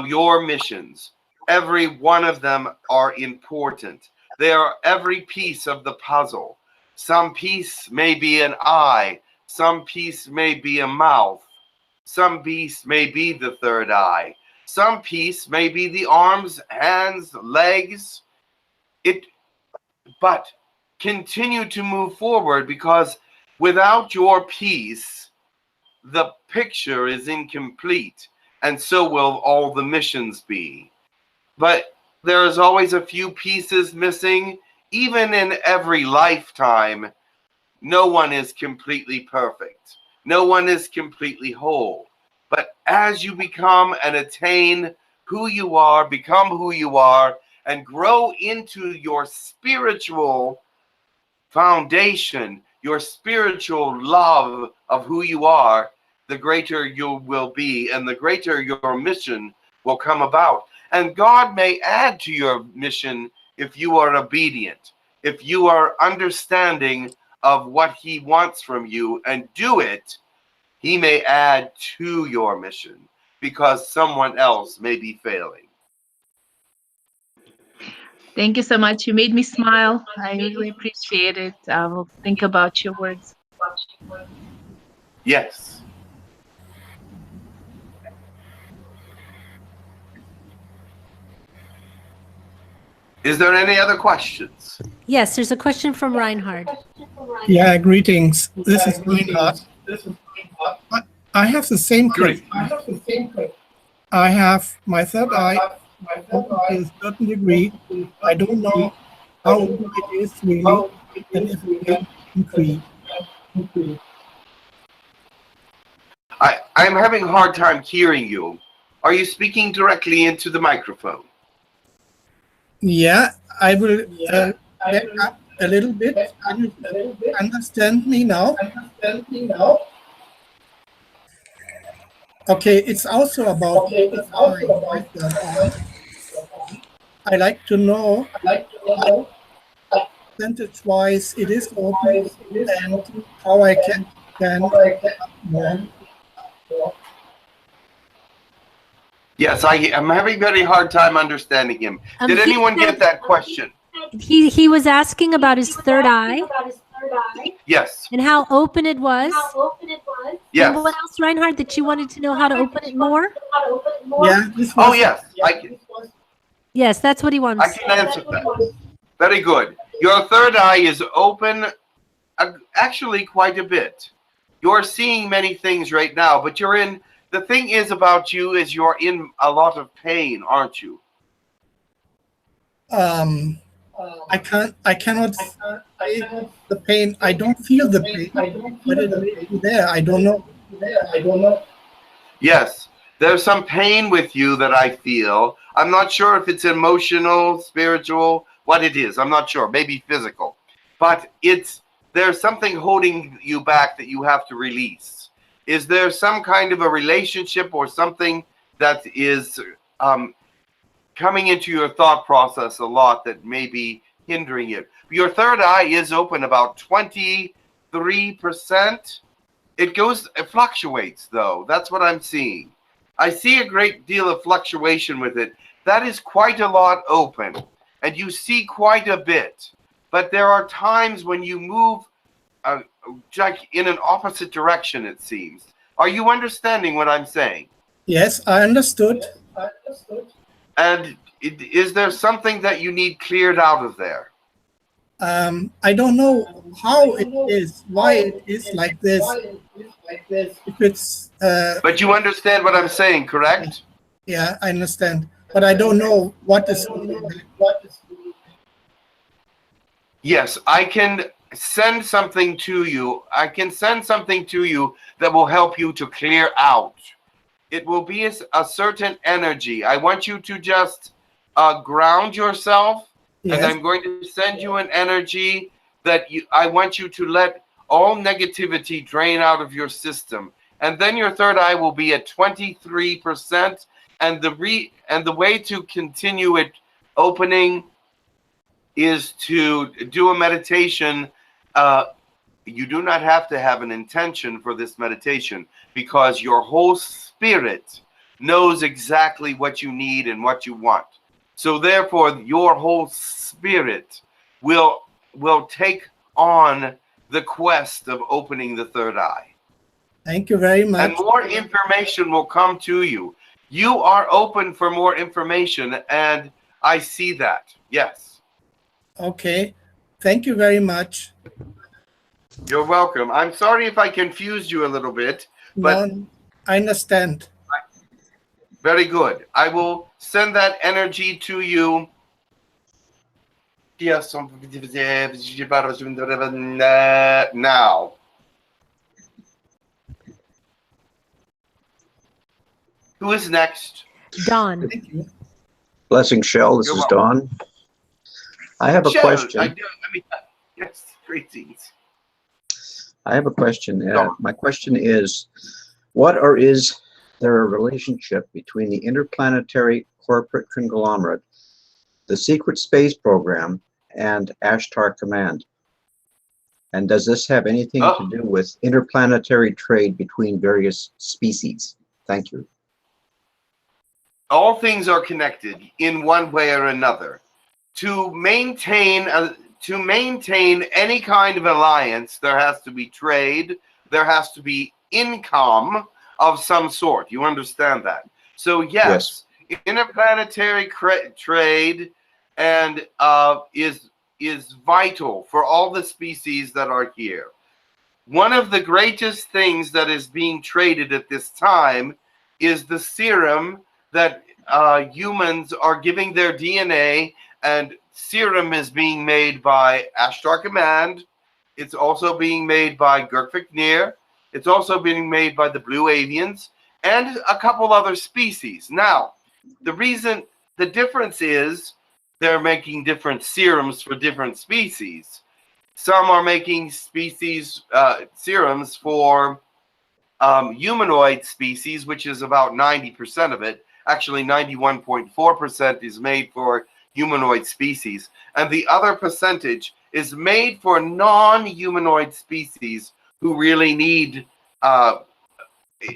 your missions. Every one of them are important. They are every piece of the puzzle. Some piece may be an eye. Some piece may be a mouth. Some piece may be the third eye. Some piece may be the arms, hands, legs. But continue to move forward, because without your piece, the picture is incomplete, and so will all the missions be. But there is always a few pieces missing. Even in every lifetime, no one is completely perfect. No one is completely whole. But as you become and attain who you are, become who you are, and grow into your spiritual foundation, your spiritual love of who you are, the greater you will be, and the greater your mission will come about. And God may add to your mission if you are obedient, if you are understanding of what He wants from you and do it. He may add to your mission because someone else may be failing. Thank you so much. You made me smile. I really appreciate it. I will think about your words. Yes. Is there any other questions? Yes, there's a question from Reinhard. Yeah, greetings. This is Reinhard. I have the same question. I have my third eye open to a certain degree. I don't know how open it is really, and if it can increase. I'm having a hard time hearing you. Are you speaking directly into the microphone? Yeah, I will back up a little bit. Can you understand me now? Okay, it's also about the eye, my third eye. I like to know percentage-wise it is open and how I can more. Yes, I'm having a very hard time understanding him. Did anyone get that question? He was asking about his third eye. Yes. And how open it was. Yes. And what else, Reinhard, that you wanted to know how to open it more? Yeah. Oh, yes. Yes, that's what he wants. I can answer that. Very good. Your third eye is open actually quite a bit. You're seeing many things right now, but the thing is about you is you're in a lot of pain, aren't you? I cannot say the pain. I don't feel the pain, but it may be there. I don't know. Yes, there's some pain with you that I feel. I'm not sure if it's emotional, spiritual, what it is. I'm not sure. Maybe physical. But there's something holding you back that you have to release. Is there some kind of a relationship or something that is coming into your thought process a lot that may be hindering it? Your third eye is open about 23%. It fluctuates though. That's what I'm seeing. I see a great deal of fluctuation with it. That is quite a lot open, and you see quite a bit. But there are times when you move like in an opposite direction, it seems. Are you understanding what I'm saying? Yes, I understood. And is there something that you need cleared out of there? I don't know how it is, why it is like this. If it's. But you understand what I'm saying, correct? Yeah, I understand. But I don't know what is. Yes, I can send something to you. I can send something to you that will help you to clear out. It will be a certain energy. I want you to just ground yourself. Yes. And I'm going to send you an energy that I want you to let all negativity drain out of your system. And then your third eye will be at 23%. And the way to continue it opening is to do a meditation. You do not have to have an intention for this meditation because your whole spirit knows exactly what you need and what you want. So therefore, your whole spirit will take on the quest of opening the third eye. Thank you very much. And more information will come to you. You are open for more information, and I see that. Yes. Okay. Thank you very much. You're welcome. I'm sorry if I confused you a little bit, but no, I understand. Very good. I will send that energy to you. Now. Who is next? Dawn. Blessing, Shel. This is Dawn. I have a Shel, question. Yes, greetings. I have a question. My question is, what or is there a relationship between the interplanetary corporate conglomerate, the secret space program, and Ashtar Command? And does this have anything to do with interplanetary trade between various species? Thank you. All things are connected in one way or another. To maintain any kind of alliance, there has to be trade, there has to be income of some sort. You understand that? So yes. Interplanetary trade and is vital for all the species that are here. One of the greatest things that is being traded at this time is the serum that humans are giving their DNA, and serum is being made by Ashtar Command. It's also being made by Girk Fitneer. It's also being made by the Blue Avians and a couple other species. Now, the difference is they're making different serums for different species. Some are making serums for humanoid species, which is about 90% of it. Actually, 91.4% is made for humanoid species. And the other percentage is made for non-humanoid species who really need,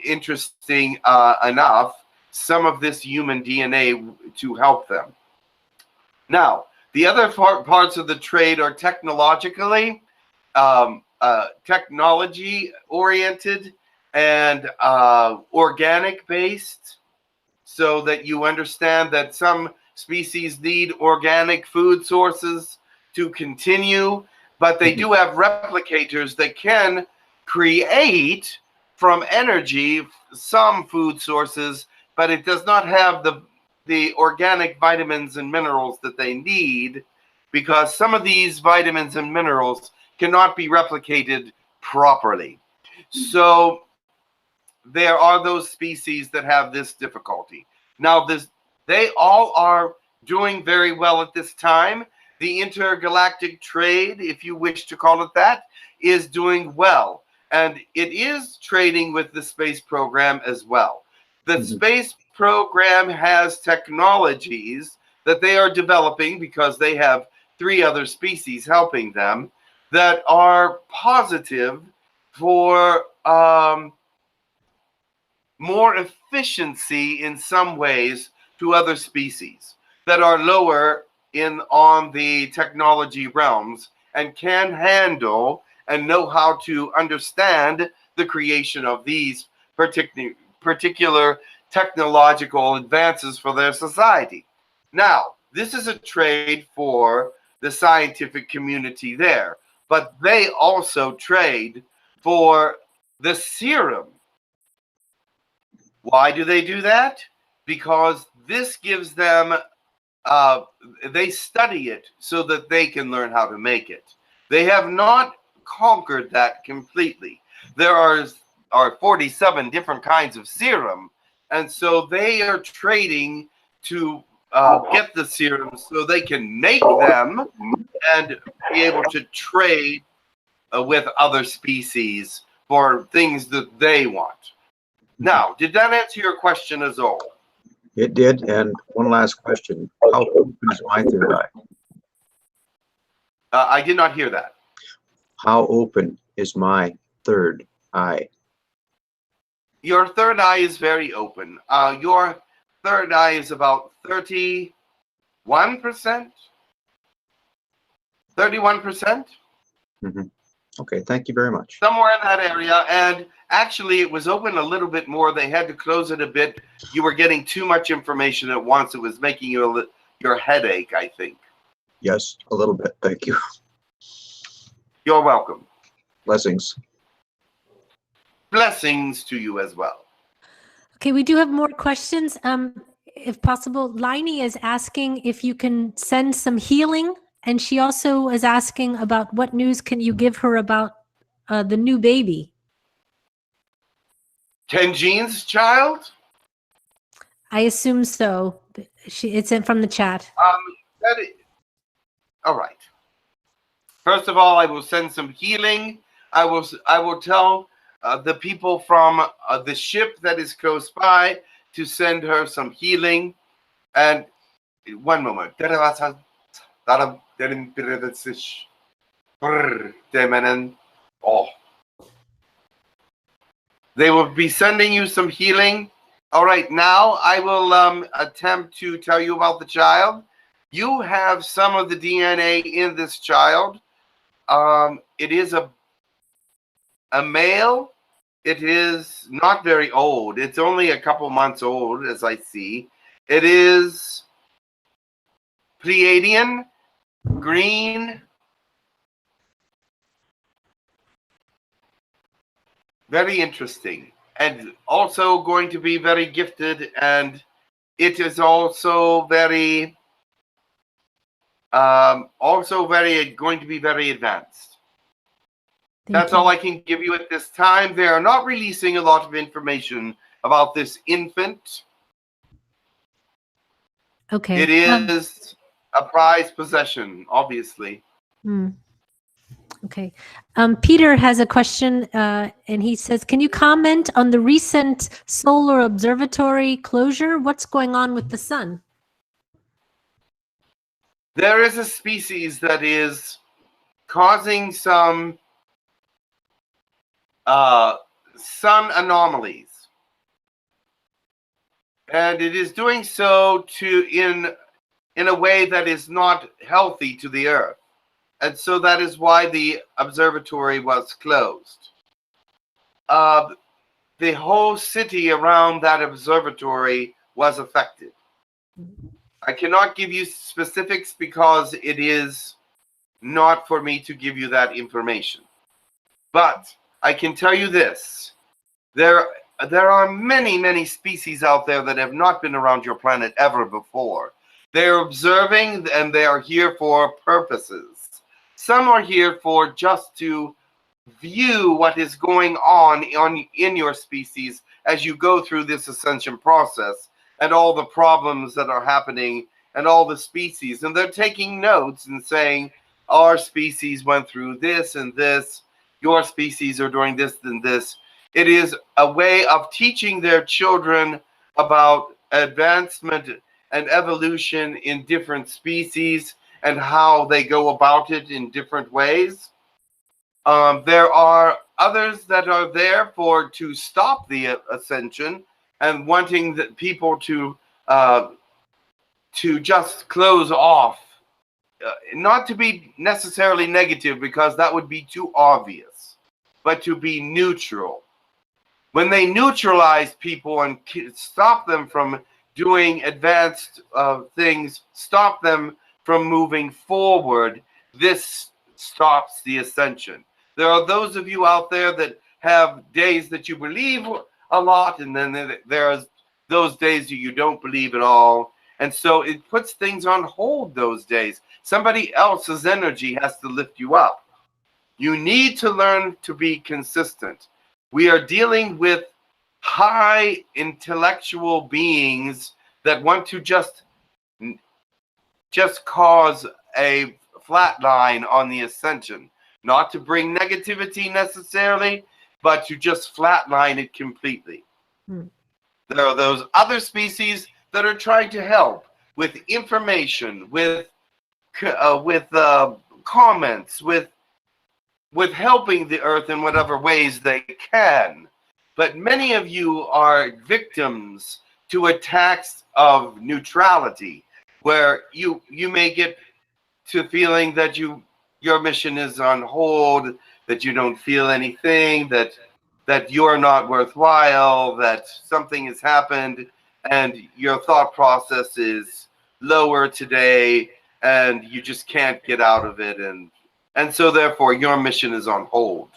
interesting enough, some of this human DNA to help them. Now, the other parts of the trade are technologically, technology-oriented and organic-based, so that you understand that some species need organic food sources to continue, but they do have replicators that can create from energy some food sources, but it does not have the organic vitamins and minerals that they need because some of these vitamins and minerals cannot be replicated properly. So there are those species that have this difficulty. Now, they all are doing very well at this time. The intergalactic trade, if you wish to call it that, is doing well. And it is trading with the space program as well. The space program has technologies that they are developing, because they have 3 other species helping them, that are positive for more efficiency in some ways to other species that are lower on the technology realms and can handle and know how to understand the creation of these particular technological advances for their society. Now, this is a trade for the scientific community there, but they also trade for the serum. Why do they do that? Because this gives them, they study it so that they can learn how to make it. They have not conquered that completely. There are 47 different kinds of serum, and so they are trading to get the serum so they can make them and be able to trade with other species for things that they want. Now, did that answer your question as all? It did. And one last question. How open is my third eye? I did not hear that. How open is my third eye? Your third eye is very open. Your third eye is about 31%? 31%? Okay, thank you very much. Somewhere in that area. And actually, it was open a little bit more. They had to close it a bit. You were getting too much information at once. It was making you your headache, I think. Yes, a little bit. Thank you. You're welcome. Blessings. Blessings to you as well. Okay, we do have more questions. If possible, Laini is asking if you can send some healing, and she also is asking about what news can you give her about the new baby. Tenjine's child? I assume so. It's in from the chat. All right. First of all, I will send some healing. I will tell the people from the ship that is close by to send her some healing. And one moment. Oh. They will be sending you some healing. All right, now I will attempt to tell you about the child. You have some of the DNA in this child. It is a male. It is not very old. It's only a couple months old, as I see. It is Pleiadian, green. Very interesting. And also going to be very gifted, and it is also very going to be very advanced. That's all I can give you at this time. They are not releasing a lot of information about this infant. Okay. It is a prized possession, obviously. Okay. Peter has a question, and he says, can you comment on the recent solar observatory closure? What's going on with the sun? There is a species that is causing some sun anomalies. And it is doing so in a way that is not healthy to the Earth. And so that is why the observatory was closed. The whole city around that observatory was affected. I cannot give you specifics because it is not for me to give you that information. But I can tell you this. There are many, many species out there that have not been around your planet ever before. They're observing, and they are here for purposes. Some are here for just to view what is going on in your species as you go through this ascension process and all the problems that are happening and all the species. And they're taking notes and saying, our species went through this and this, your species are doing this and this. It is a way of teaching their children about advancement and evolution in different species and how they go about it in different ways. There are others that are there to stop the ascension and wanting the people to just close off, not to be necessarily negative because that would be too obvious, but to be neutral. When they neutralize people and stop them from doing advanced things, stop them from moving forward, this stops the ascension. There are those of you out there that have days that you believe a lot, and then there's those days that you don't believe at all. And so it puts things on hold those days. Somebody else's energy has to lift you up. You need to learn to be consistent. We are dealing with high intellectual beings that want to just cause a flat line on the ascension. Not to bring negativity necessarily, but to just flatline it completely. There are those other species that are trying to help with information, with comments, with helping the earth in whatever ways they can. But many of you are victims to attacks of neutrality, where you may get to feeling that your mission is on hold, that you don't feel anything, that you're not worthwhile, that something has happened, and your thought process is lower today, and you just can't get out of it, and so therefore your mission is on hold.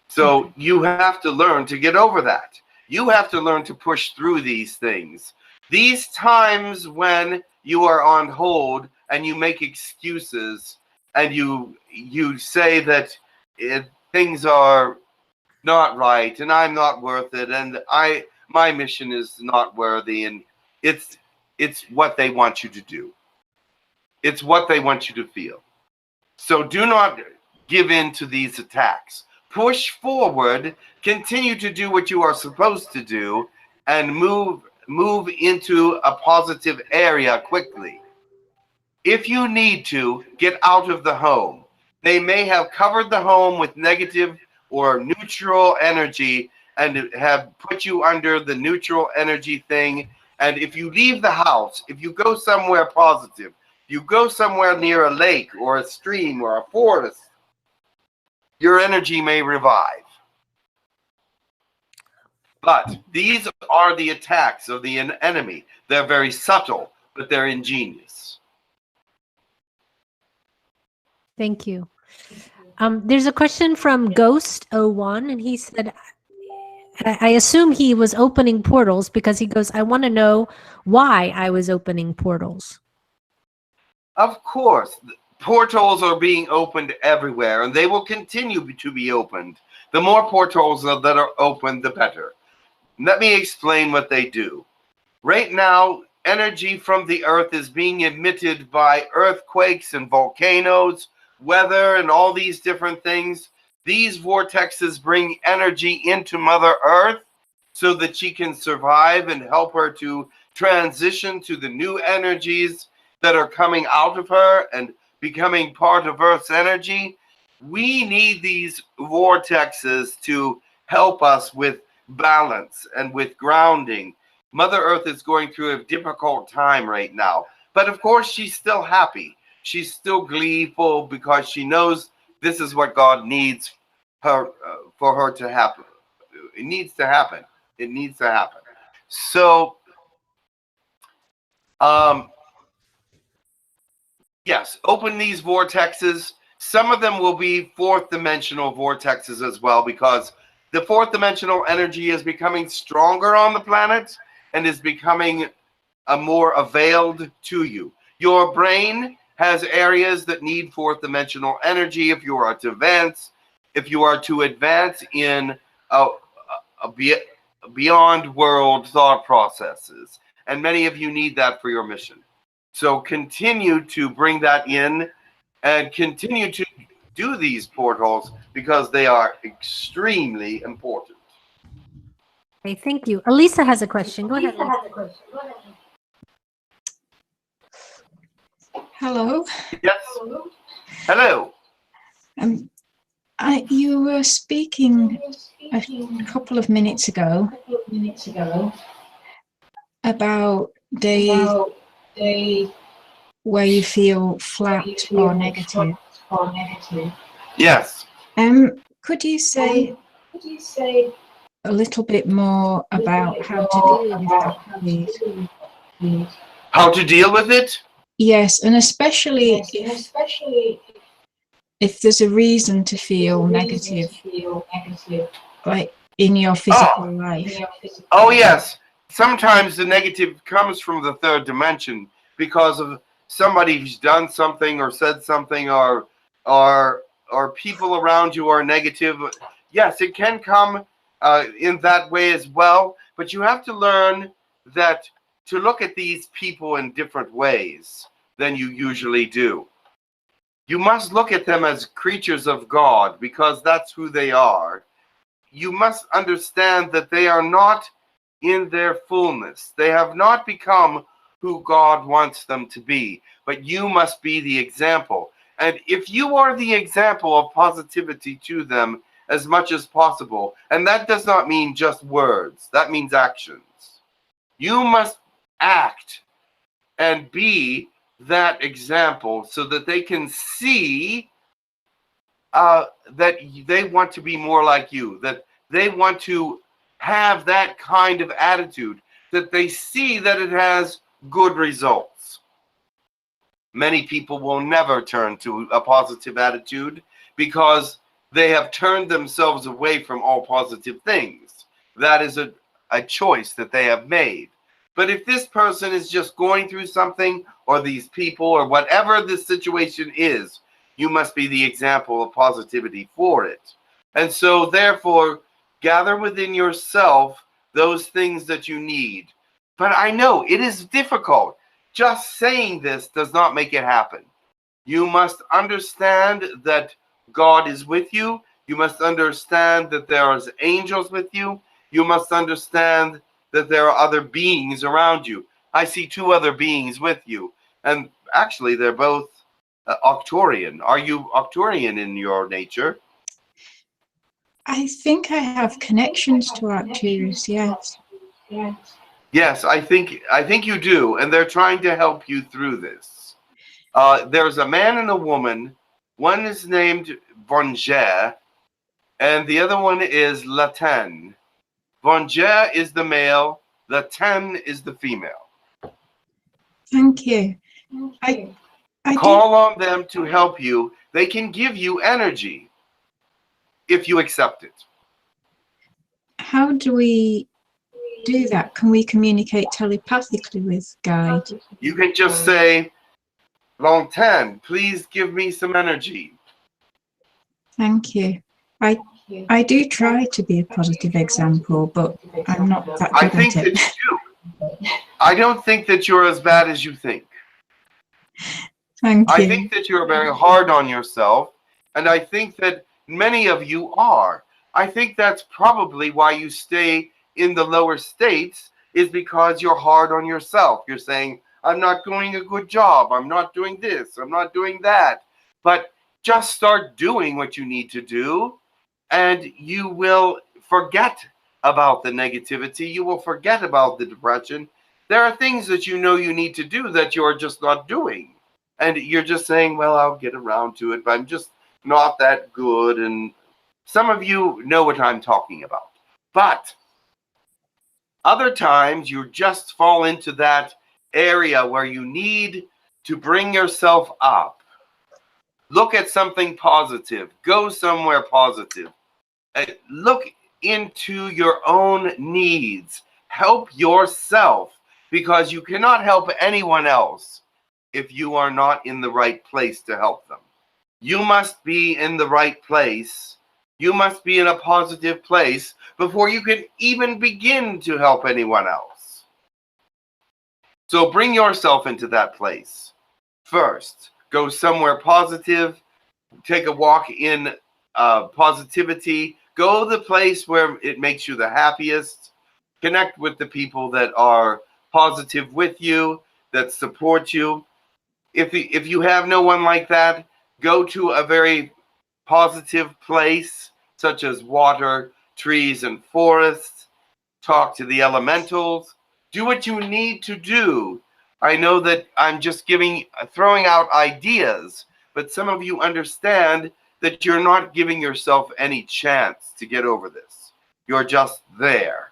So you have to learn to get over that. You have to learn to push through these things. These times when you are on hold and you make excuses and you say that things are not right and I'm not worth it and my mission is not worthy, and it's what they want you to do. It's what they want you to feel. So do not give in to these attacks. Push forward, continue to do what you are supposed to do, and move into a positive area quickly. If you need to, get out of the home. They may have covered the home with negative or neutral energy and have put you under the neutral energy thing. And if you leave the house, if you go somewhere positive, you go somewhere near a lake or a stream or a forest, your energy may revive. But these are the attacks of the enemy. They're very subtle, but they're ingenious. Thank you. There's a question from Ghost01, and he said, I assume he was opening portals because he goes, I want to know why I was opening portals. Of course, portals are being opened everywhere, and they will continue to be opened. The more portals that are opened, the better. Let me explain what they do. Right now, energy from the earth is being emitted by earthquakes and volcanoes, weather, and all these different things. These vortexes bring energy into Mother Earth so that she can survive and help her to transition to the new energies that are coming out of her and becoming part of Earth's energy. We need these vortexes to help us with balance and with grounding. Mother Earth is going through a difficult time right now, but of course she's still happy. She's still gleeful because she knows this is what God needs her for her to happen. It needs to happen. It needs to happen. So, yes, open these vortexes. Some of them will be fourth dimensional vortexes as well, because the fourth dimensional energy is becoming stronger on the planet and is becoming more availed to you. Your brain has areas that need fourth dimensional energy if you are to advance. If you are to advance in beyond world thought processes. And many of you need that for your mission. So continue to bring that in and continue to do these portals because they are extremely important. Okay, thank you. Elisa has a question. Go ahead, Elisa. Hello. Yes. Hello. You were speaking a couple of minutes ago about days where you feel flat or negative. Yes. Could you say a little bit more about how to deal with that, please? How to deal with it? Yes, and especially if there's a reason to feel negative, like in your physical life. Oh, yes. Sometimes the negative comes from the third dimension because of somebody who's done something or said something or people around you are negative. Yes, it can come in that way as well, but you have to learn that to look at these people in different ways than you usually do. You must look at them as creatures of God because that's who they are. You must understand that they are not in their fullness. They have not become who God wants them to be, but you must be the example. And if you are the example of positivity to them as much as possible, and that does not mean just words, that means actions. You must act and be that example so that they can see that they want to be more like you, that they want to have that kind of attitude, that they see that it has good results. Many people will never turn to a positive attitude because they have turned themselves away from all positive things. That is a choice that they have made. But if this person is just going through something, or these people, or whatever the situation is, you must be the example of positivity for it. And so, therefore, gather within yourself those things that you need. But I know it is difficult. Just saying this does not make it happen. You must understand that God is with you. You must understand that there are angels with you. You must understand that there are other beings around you. I see two other beings with you. And actually, they're both Arcturian. Are you Arcturian in your nature? I think I have connections to Arcturus, yes. Yes, I think you do. And they're trying to help you through this. There's a man and a woman. One is named Bashar, and the other one is 𝗪𝗓𝗓. Bashar is the male, 𝗪𝗓𝗓 is the female. Thank you. I call on them to help you. They can give you energy if you accept it. How do we do that? Can we communicate telepathically with guide? You can just say, 𝗪𝗓𝗓, please give me some energy. Thank you. I do try to be a positive example, but I'm not that good I think at it. that you do. I don't think that you're as bad as you think. Thank you. I think that you're very hard on yourself, and I think that many of you are. I think that's probably why you stay in the lower states, is because you're hard on yourself. You're saying, I'm not doing a good job. I'm not doing this. I'm not doing that. But just start doing what you need to do, and you will forget about the negativity. You will forget about the depression. There are things that you know you need to do that you're just not doing. And you're just saying, well, I'll get around to it, but I'm just not that good. And some of you know what I'm talking about. But other times you just fall into that area where you need to bring yourself up. Look at something positive. Go somewhere positive. Look into your own needs. Help yourself. because you cannot help anyone else if you are not in the right place to help them. You must be in the right place. You must be in a positive place before you can even begin to help anyone else. So bring yourself into that place. First, go somewhere positive. Take a walk in positivity. Go to the place where it makes you the happiest. Connect with the people that are positive with you, that support you. If you have no one like that, go to a very positive place, such as water, trees, and forests. Talk to the elementals. Do what you need to do. I know that I'm just throwing out ideas, but some of you understand that you're not giving yourself any chance to get over this. You're just there.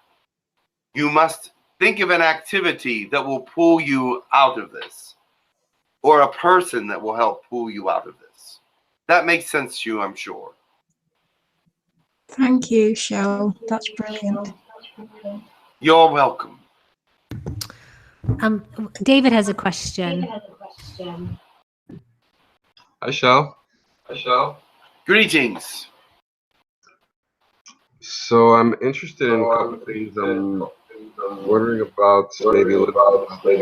You must think of an activity that will pull you out of this, or a person that will help pull you out of this. That makes sense to you, I'm sure. Thank you, Shel. That's brilliant. You're welcome. David has a question. Hi, Shel. Greetings. So I'm interested in a couple of things. I'm wondering about maybe a little bit.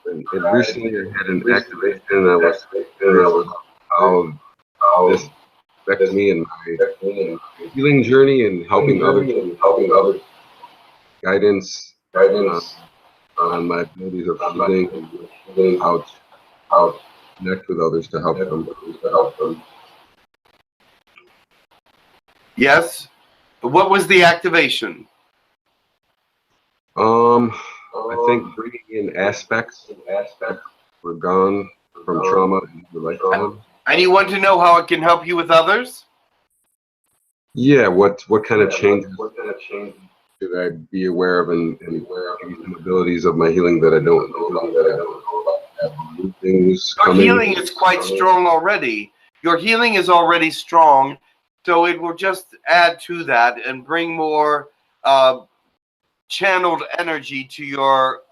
And recently I had an activation, and I was curious how this affected me in my healing journey and helping others. Guidance on my abilities of healing and how to connect with others to help them. Yes. What was the activation? I think bringing in aspects were gone from trauma and the lifetime. And you want to know how it can help you with others? Yeah, what kind of changes should I be aware of and some abilities of my healing that I don't know about? Your healing is quite strong already. Your healing is already strong, so it will just add to that and bring more channeled energy to your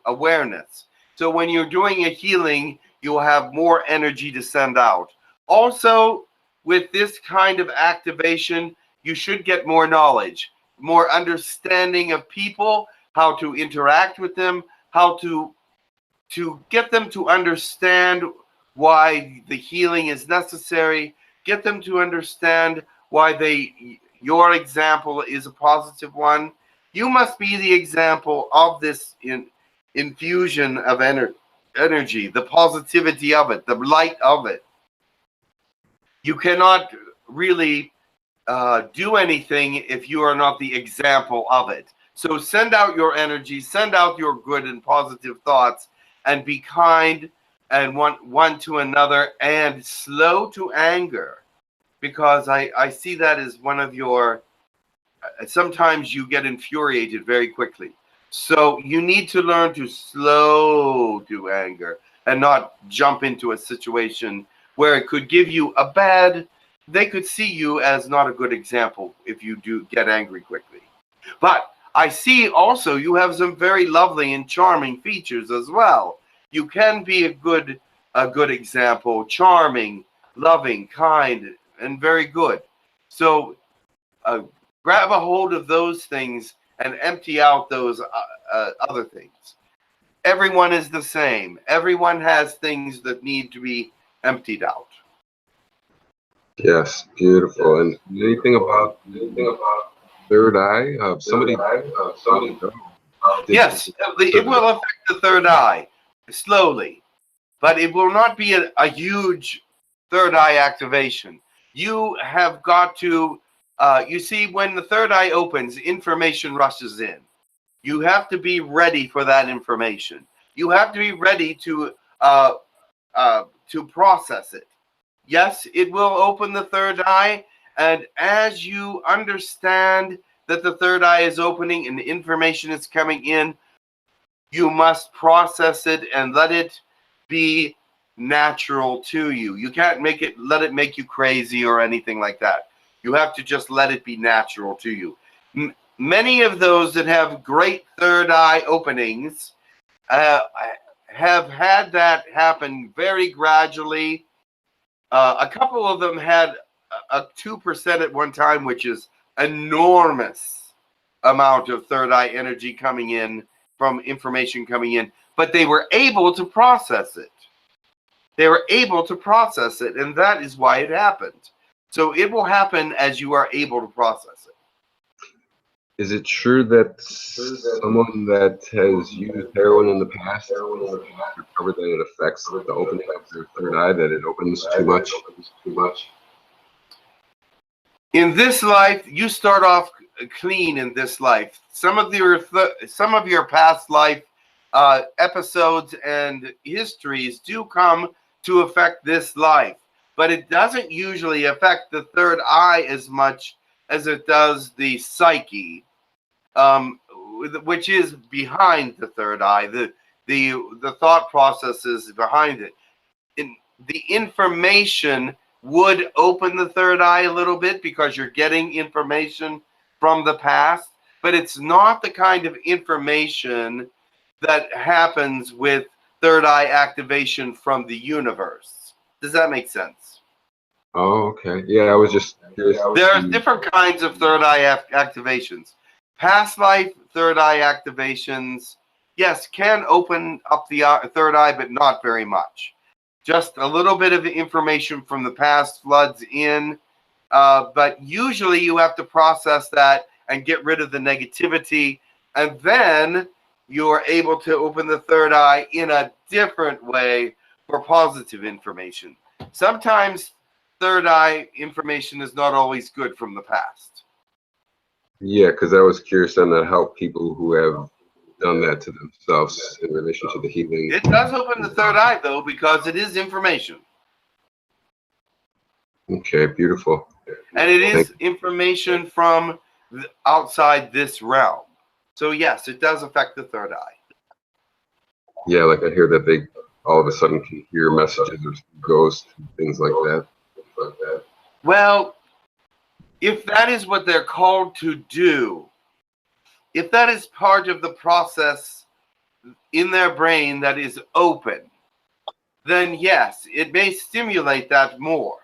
awareness. So when you're doing a healing, you'll have more energy to send out. Also, with this kind of activation, you should get more knowledge, more understanding of people, how to interact with them, how to get them to understand why the healing is necessary, get them to understand why your example is a positive one. You must be the example of this infusion of energy, the positivity of it, the light of it. You cannot really do anything if you are not the example of it. So send out your energy, send out your good and positive thoughts, and be kind and one to another, and slow to anger, because I see that as one of your, sometimes you get infuriated very quickly. So you need to learn to slow to anger and not jump into a situation where it could give you a bad, they could see you as not a good example if you do get angry quickly. But I see also you have some very lovely and charming features as well. You can be a good example, charming, loving, kind, and very good. So grab a hold of those things and empty out those other things. Everyone is the same. Everyone has things that need to be emptied out. Yes, beautiful. And anything about third eye? Yes, it will affect the third eye slowly, but it will not be a huge third eye activation. You have got to, you see, when the third eye opens, information rushes in. You have to be ready for that information. You have to be ready to process it. Yes, it will open the third eye, and as you understand that the third eye is opening and the information is coming in, you must process it and let it be natural to you. You can't let it make you crazy or anything like that. You have to just let it be natural to you. many of those that have great third eye openings have had that happen very gradually. A couple of them had a 2% at one time, which is enormous amount of third eye energy coming in from information coming in, but they were able to process it. They were able to process it, and that is why it happened. So it will happen as you are able to process it. Is it true that someone that has used heroin in the past recovered that it affects the opening of their third eye, that it opens too much? In this life, you start off clean in this life. Some of your past life episodes and histories do come to affect this life, but it doesn't usually affect the third eye as much as it does the psyche, which is behind the third eye. The thought processes behind it. The information would open the third eye a little bit because you're getting information from the past, but it's not the kind of information that happens with third eye activation from the universe. Does that make sense? Oh, okay. Yeah, I was just curious. There are different kinds of third eye activations. Past life third eye activations, yes, can open up the third eye, but not very much. Just a little bit of information from the past floods in, but usually you have to process that and get rid of the negativity, and then you're able to open the third eye in a different way for positive information. Sometimes third eye information is not always good from the past. Yeah, because I was curious on that, how people who have done that to themselves in relation to the healing. It does open the third eye, though, because it is information. Okay, beautiful. And it is information from outside this realm. So, yes, it does affect the third eye. Yeah, like I hear that they all of a sudden can hear messages or ghosts and things like that. Well, if that is what they're called to do, if that is part of the process in their brain that is open, then yes, it may stimulate that more.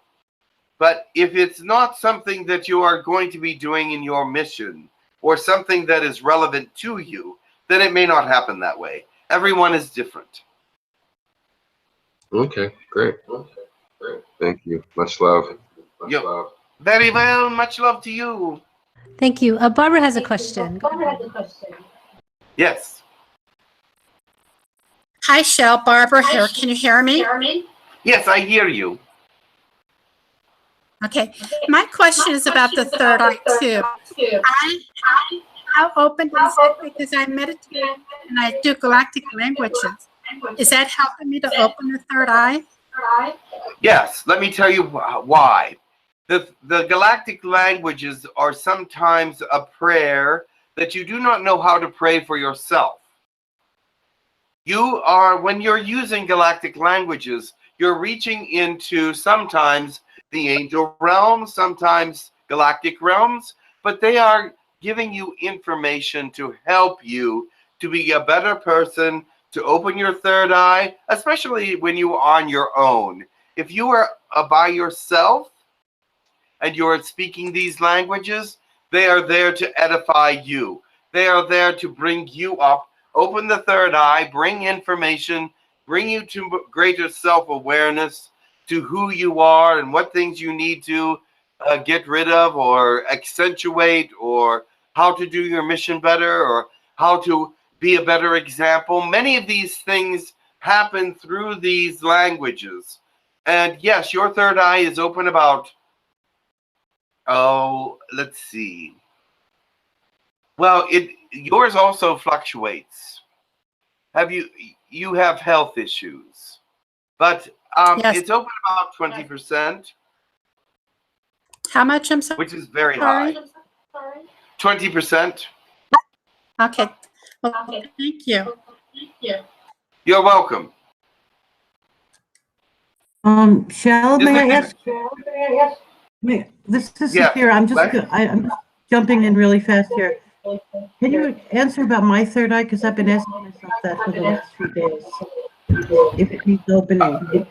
But if it's not something that you are going to be doing in your mission or something that is relevant to you, then it may not happen that way. Everyone is different. Okay, great. Thank you. Much love. Very well. Much love to you. Thank you. Barbara has a question. Yes. Hi, Shel. Barbara here. Can you hear me? Yes, I hear you. Okay. My question is about the third eye too. How open is it? Because I meditate and I do galactic languages. Is that helping me to open the third eye? Yes. Let me tell you why. The galactic languages are sometimes a prayer that you do not know how to pray for yourself. When you're using galactic languages, you're reaching into sometimes the angel realm, sometimes galactic realms, but they are giving you information to help you to be a better person, to open your third eye, especially when you are on your own. If you are by yourself and you are speaking these languages, they are there to edify you. They are there to bring you up, open the third eye, bring information, bring you to greater self-awareness to who you are and what things you need to get rid of or accentuate, or how to do your mission better, or how to be a better example. Many of these things happen through these languages. And yes, your third eye is open about, let's see. Well, yours also fluctuates. You have health issues, but yes. It's open about 20%. How much? I'm sorry. Which is very high. 20%. Okay. Well, thank you. You're welcome. Shel, may I ask? This is Yeah. Saphira. I'm just jumping in really fast here. Can you answer about my third eye? Because I've been asking myself that for the last few days. If it needs opening.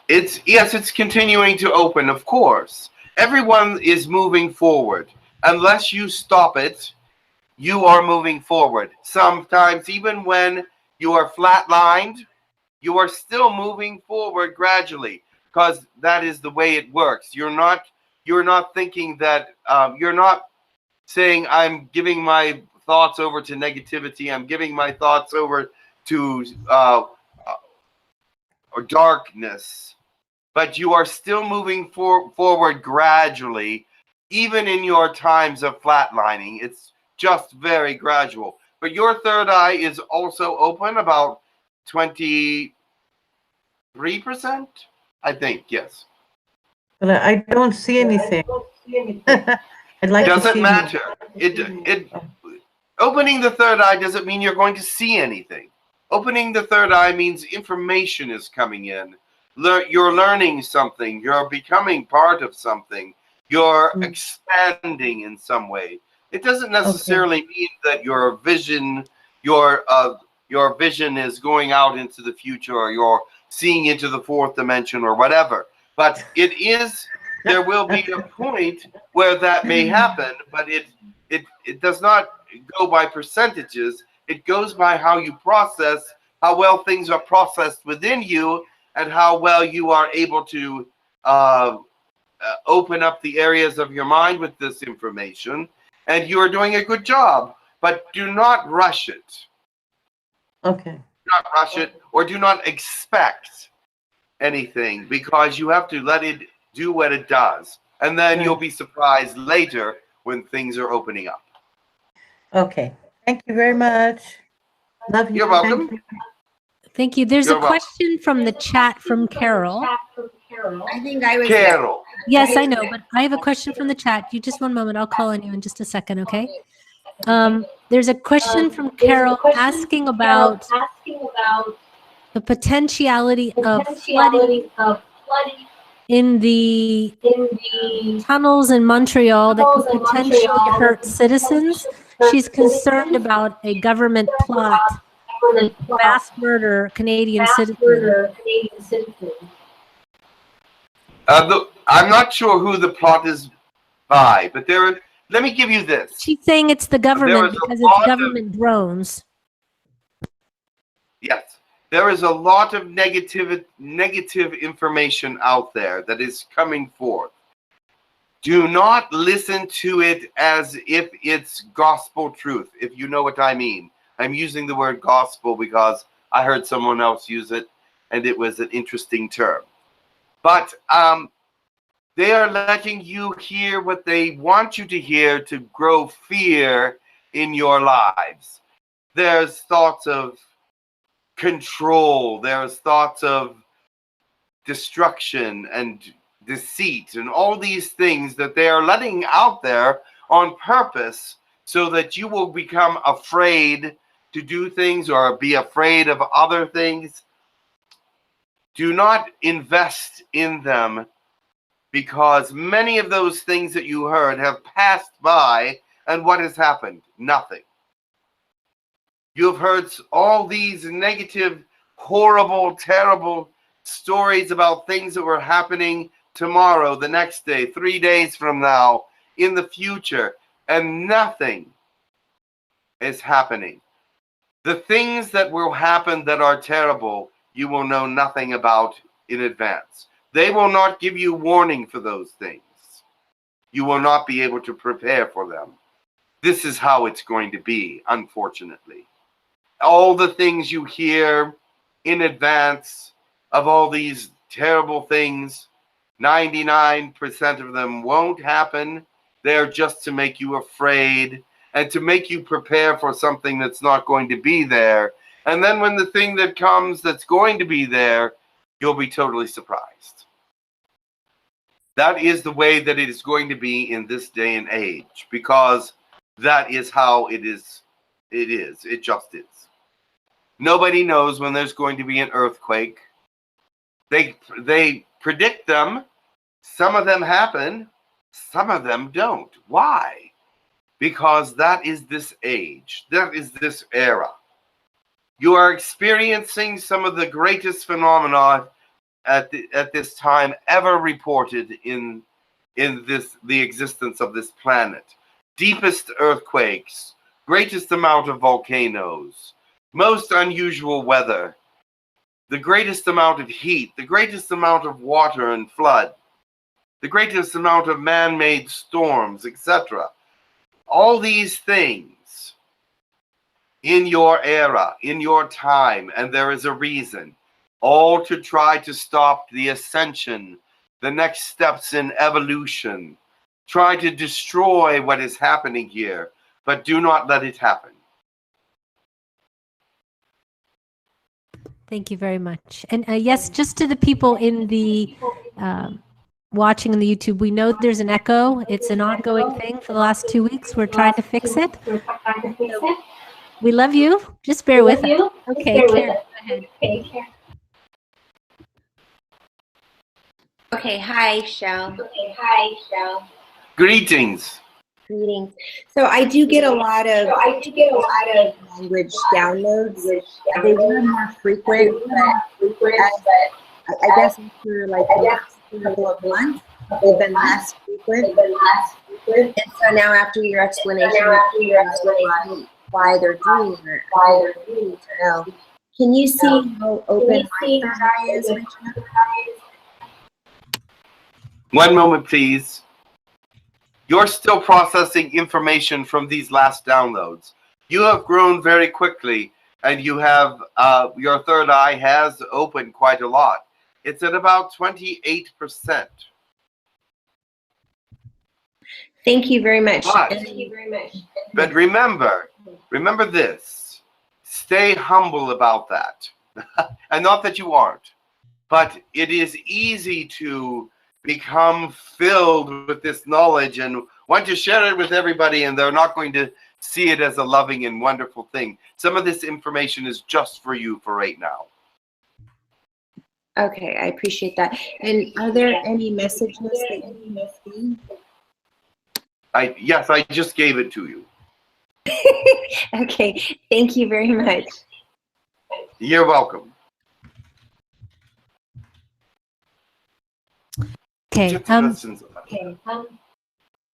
It's continuing to open, of course. Everyone is moving forward. Unless you stop it, you are moving forward. Sometimes even when you are flatlined, you are still moving forward gradually, because that is the way it works. You're not thinking that you're not saying, I'm giving my thoughts over to negativity, I'm giving my thoughts over to or darkness, but you are still moving forward gradually, even in your times of flatlining. It's just very gradual. But your third eye is also open, about 23%, I think, yes. But I don't see anything. I'd like Doesn't to see matter. Opening the third eye doesn't mean you're going to see anything. Opening the third eye means information is coming in. You're learning something. You're becoming part of something. You're expanding in some way. It doesn't necessarily mean that your vision is going out into the future, or you're seeing into the fourth dimension or whatever. But there will be a point where that may happen, but it does not go by percentages. It goes by how you process, how well things are processed within you, and how well you are able to open up the areas of your mind with this information. And you are doing a good job, but do not rush it. Okay. Do not rush it, or do not expect anything, because you have to let it do what it does. And then you'll be surprised later when things are opening up. Okay. Thank you very much. Love you. You're welcome. Thank you. There's a question from the chat from Carol. I think I was Carol. Yes, I know, but I have a question from the chat. You just one moment. I'll call on you in just a second, okay? There's a question from Carol asking about the potentiality of flooding in the tunnels in Montreal that could potentially hurt citizens. She's concerned about a government plot to mass murder Canadian citizens. I'm not sure who the plot is by, but let me give you this. She's saying it's the government because it's government drones. Yes. There is a lot of negative information out there that is coming forth. Do not listen to it as if it's gospel truth, if you know what I mean. I'm using the word gospel because I heard someone else use it, and it was an interesting term. But they are letting you hear what they want you to hear to grow fear in your lives. There's thoughts of control, there's thoughts of destruction and deceit and all these things that they are letting out there on purpose, so that you will become afraid to do things or be afraid of other things. Do not invest in them, because many of those things that you heard have passed by, and what has happened? Nothing. You've heard all these negative, horrible, terrible stories about things that were happening tomorrow, the next day, 3 days from now, in the future, and nothing is happening. The things that will happen that are terrible, you will know nothing about in advance. They will not give you warning for those things. You will not be able to prepare for them. This is how it's going to be, unfortunately. All the things you hear in advance of all these terrible things, 99% of them won't happen. They're just to make you afraid and to make you prepare for something that's not going to be there. And then when the thing that comes that's going to be there, you'll be totally surprised. That is the way that it is going to be in this day and age, because that is how it is. It just is. Nobody knows when there's going to be an earthquake. They predict them. Some of them happen. Some of them don't. Why? because that is this age, that is this era. You are experiencing some of the greatest phenomena at this time ever reported in the existence of this planet. Deepest earthquakes, greatest amount of volcanoes, most unusual weather, the greatest amount of heat, the greatest amount of water and flood, the greatest amount of man-made storms, etc. All these things in your era, in your time, and there is a reason, all to try to stop the ascension, the next steps in evolution. Try to destroy what is happening here, but do not let it happen. Thank you very much. And yes, just to the people in the watching on the YouTube, we know there's an echo. It's an ongoing thing for the last 2 weeks. We're trying to fix it. We love you. Just bear with us. Okay, Karen, go ahead. Okay, hi, Shel. Greetings. Greetings. So I do get a lot of language downloads. They were more frequent, but I guess after like the last couple of months, they've been less frequent. And so now after your explanation, why they're doing it, so can you see how open my third eye is right now? One moment, please. You're still processing information from these last downloads. You have grown very quickly, and you have your third eye has opened quite a lot. It's at about 28%. Thank you very much. But remember this. Stay humble about that. And not that you aren't, but it is easy to become filled with this knowledge and want to share it with everybody, and they're not going to see it as a loving and wonderful thing. Some of this information is just for you for right now. Okay, I appreciate that. And are there any messages that you can see? Yes, I just gave it to you. Okay, thank you very much. You're welcome. Okay.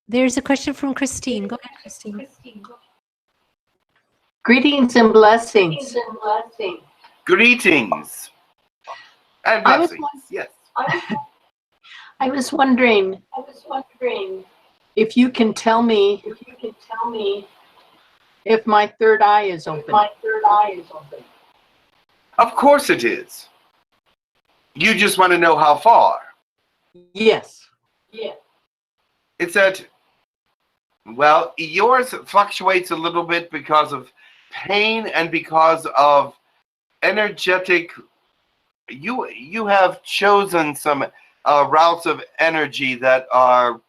There's a question from Christine. Go ahead, Christine. Greetings and blessings. Greetings and blessings. Yes. I was wondering if you can tell me if my third eye is open. Of course it is. You just want to know how far. Yes. It's at, well, yours fluctuates a little bit because of pain and because of energetic. You have chosen some routes of energy that are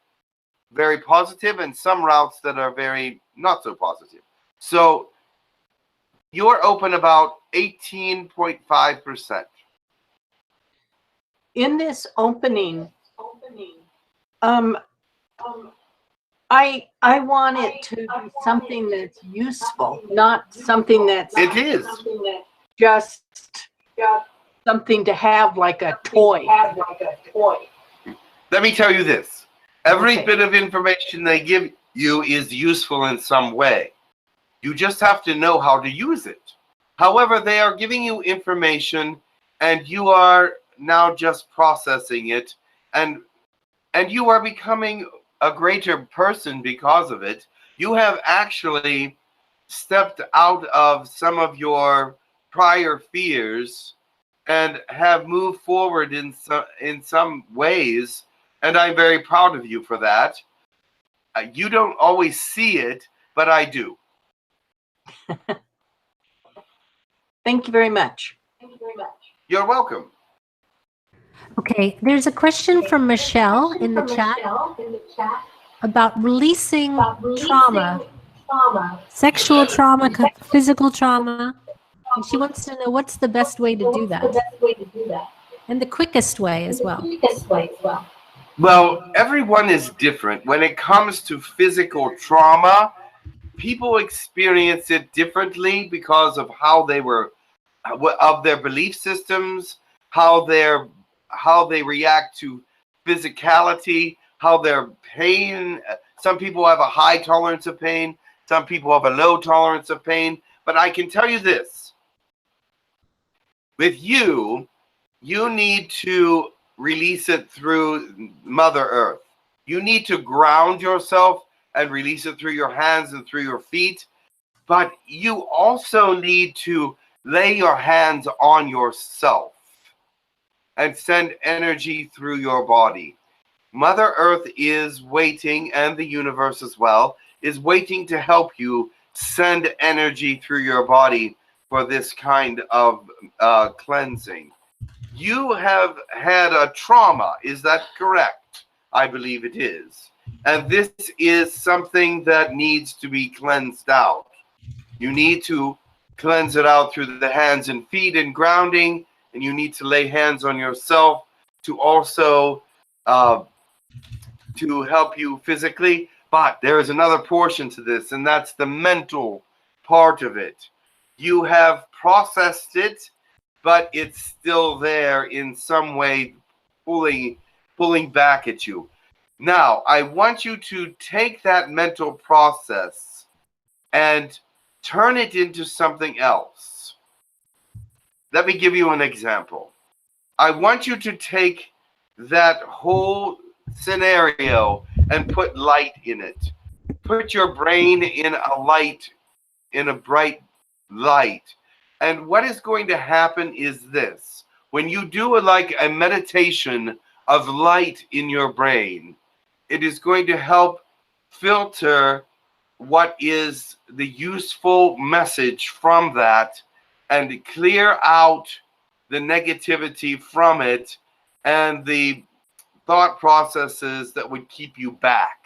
very positive and some routes that are very not so positive. So you're open about 18.5%. In this opening, I want it to be something that's useful, not something that's it is just something to have like a toy. Let me tell you this. Every bit of information they give you is useful in some way. You just have to know how to use it. However, they are giving you information and you are now just processing it, and you are becoming a greater person because of it. You have actually stepped out of some of your prior fears and have moved forward in some ways, and I'm very proud of you for that. You don't always see it, but I do. Thank you very much. You're welcome. Okay, there's a question from Michelle in the chat about releasing trauma, sexual trauma, physical trauma. And she wants to know what's the best way to do that. And the quickest way as well. Well, everyone is different. When it comes to physical trauma, people experience it differently because of how they were, of their belief systems, how they react to physicality, how their pain. Some people have a high tolerance of pain. Some people have a low tolerance of pain. But I can tell you this. With you, you need to release it through Mother Earth. You need to ground yourself and release it through your hands and through your feet. But you also need to lay your hands on yourself and send energy through your body. Mother Earth is waiting, and the universe as well, is waiting to help you send energy through your body for this kind of cleansing. You have had a trauma, is that correct? I believe it is. And this is something that needs to be cleansed out. You need to cleanse it out through the hands and feet and grounding, and you need to lay hands on yourself to also to help you physically. But there is another portion to this, and that's the mental part of it. You have processed it, but it's still there in some way, pulling back at you. Now, I want you to take that mental process and turn it into something else. Let me give you an example. I want you to take that whole scenario and put light in it. Put your brain in a light, in a bright light. And what is going to happen is this. When you do a meditation of light in your brain, it is going to help filter what is the useful message from that and clear out the negativity from it and the thought processes that would keep you back.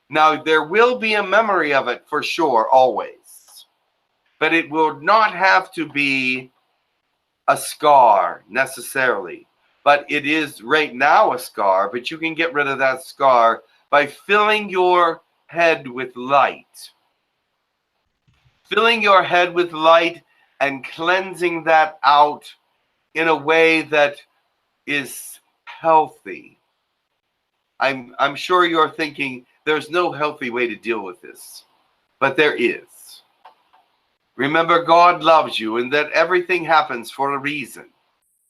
Now, there will be a memory of it for sure, always. But it will not have to be a scar necessarily. But it is right now a scar, but you can get rid of that scar by filling your head with light. Filling your head with light and cleansing that out in a way that is healthy. I'm sure you're thinking there's no healthy way to deal with this, but there is. Remember, God loves you and that everything happens for a reason.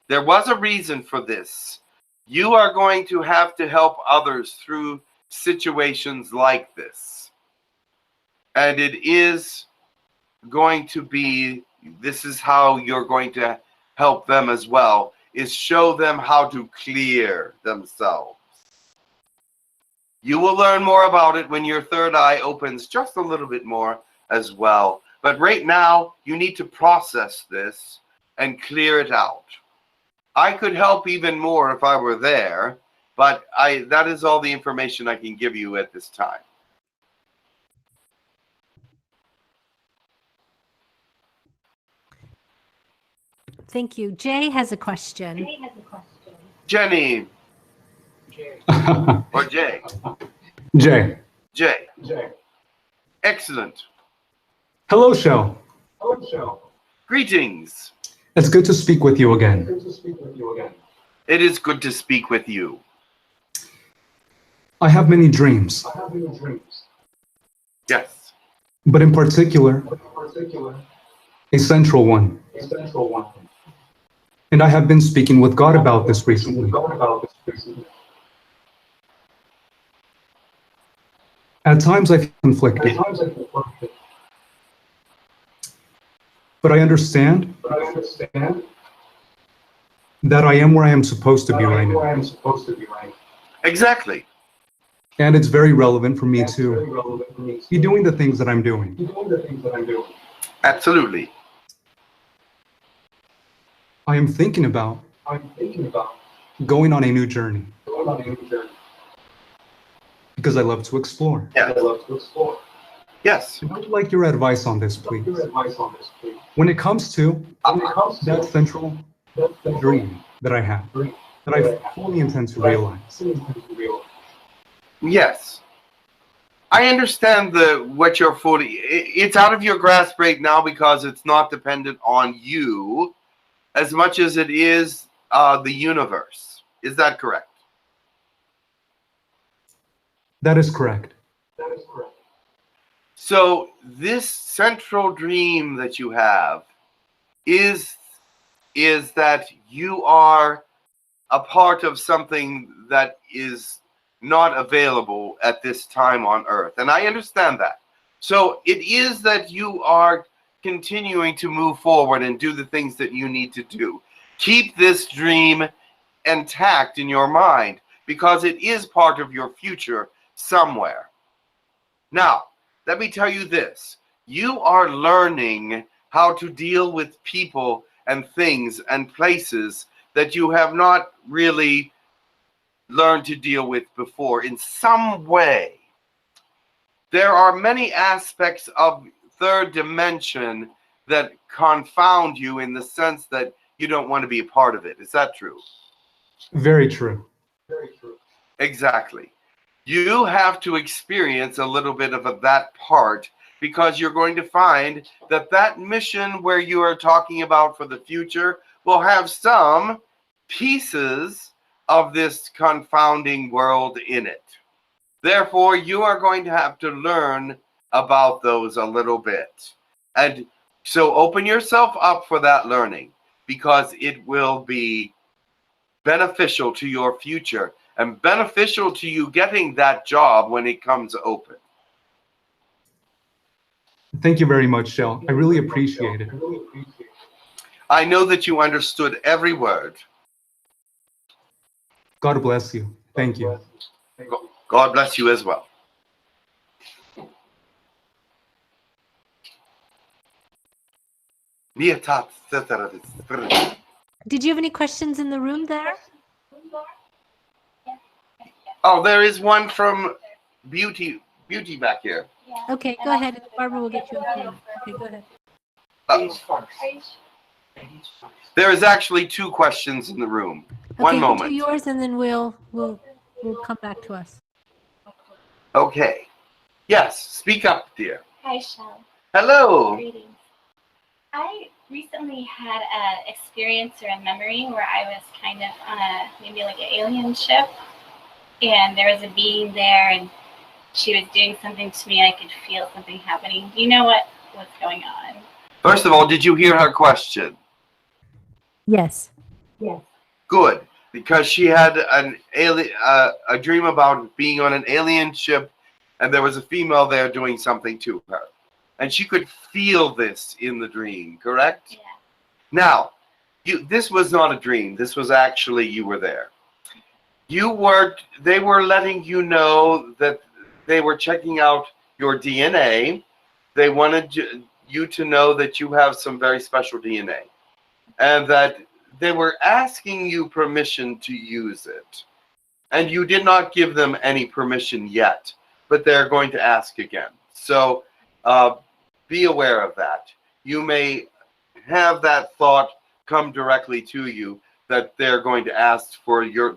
There was a reason for this. You are going to have to help others through situations like this. And it is going to be, this is how you're going to help them as well, is show them how to clear themselves. You will learn more about it when your third eye opens just a little bit more as well. But right now, you need to process this and clear it out. I could help even more if I were there, but that is all the information I can give you at this time. Thank you. Jay has a question. Jenny. Or Jay. Jay. Jay. Excellent. Hello, Shel. Greetings. It's good to speak with you again. It is good to speak with you. I have many dreams. Yes. But in particular, a central one. And I have been speaking with God about this recently. At times I feel conflicted. But I understand that I am where I am supposed to be right now. Exactly. And it's very relevant for me to be doing the things that I'm doing. Absolutely. I am thinking about going on a new journey. Because I love to explore. Yeah. Yes. I would like your advice on this, please. When it comes to that central dream that I have, that I fully intend to realize. Yes. I understand what you're fully. It's out of your grasp right now because it's not dependent on you as much as it is the universe. Is that correct? That is correct. So this central dream that you have is that you are a part of something that is not available at this time on Earth. And I understand that. So it is that you are continuing to move forward and do the things that you need to do. Keep this dream intact in your mind because it is part of your future somewhere. Now, let me tell you this. You are learning how to deal with people and things and places that you have not really learned to deal with before in some way. There are many aspects of third dimension that confound you in the sense that you don't want to be a part of it. Is that true? Very true. Exactly. You have to experience a little bit of that part because you're going to find that that mission where you are talking about for the future will have some pieces of this confounding world in it. Therefore, you are going to have to learn about those a little bit. And so open yourself up for that learning because it will be beneficial to your future and beneficial to you getting that job when it comes open. Thank you very much, Shel. I really appreciate it. I know that you understood every word. God bless you. Thank you. God bless you as well. Did you have any questions in the room there? Oh, there is one from Beauty back here. Okay, go ahead. Barbara will get you up here. Okay, go ahead. There is actually two questions in the room. One Okay, moment. do yours and then we'll come back to us. Okay. Yes, speak up, dear. Hi, Shel. Hello. Greetings. I recently had an experience or a memory where I was kind of on maybe like an alien ship, and there was a being there, and she was doing something to me. I could feel something happening. Do you know what's going on? First of all, did you hear her question? Yes. Yes. Good, because she had an a dream about being on an alien ship, and there was a female there doing something to her, and she could feel this in the dream. Correct? Yeah. Now, this was not a dream. This was actually you were there. They were letting you know that they were checking out your DNA. They wanted you to know that you have some very special DNA, and that they were asking you permission to use it. And you did not give them any permission yet, but they're going to ask again. So be aware of that. You may have that thought come directly to you that they're going to ask for your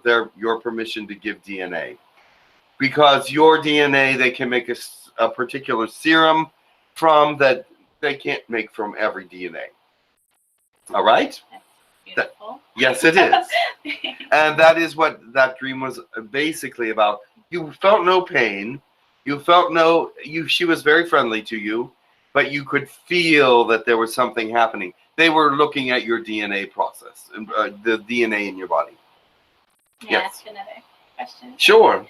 permission to give DNA. Because your DNA, they can make a particular serum from that they can't make from every DNA. All right? Beautiful. Yes, it is. And that is what that dream was basically about. You felt no pain. You felt she was very friendly to you, but you could feel that there was something happening. They were looking at your DNA process, the DNA in your body. May I ask another question? Sure. Okay.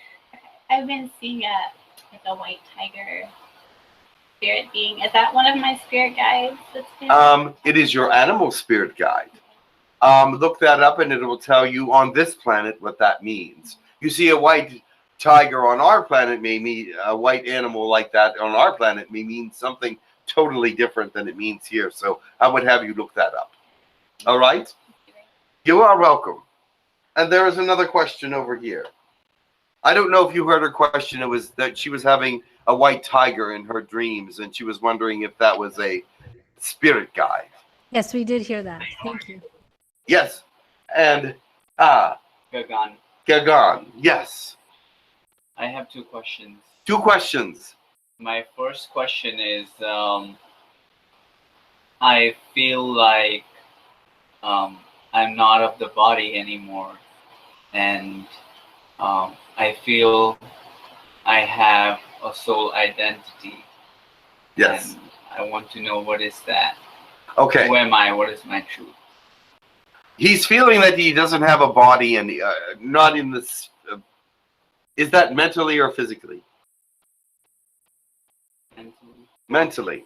I've been seeing a white tiger spirit being. Is that one of my spirit guides? It is your animal spirit guide. Look that up and it will tell you on this planet what that means. You see a white tiger on our planet may mean a white animal like that on our planet may mean something totally different than it means here. So I would have you look that up. All right? You are welcome. And there is another question over here. I don't know if you heard her question. It was that she was having a white tiger in her dreams and she was wondering if that was a spirit guide. Yes, we did hear that. Thank you. Yes. And Gagan. Gagan. Yes. I have two questions. Two questions. My first question is, I feel like I'm not of the body anymore, and I feel I have a soul identity. Yes. And I want to know, what is that? Okay. Who am I? What is my truth? He's feeling that he doesn't have a body, and not in this. Is that mentally or physically? Mentally.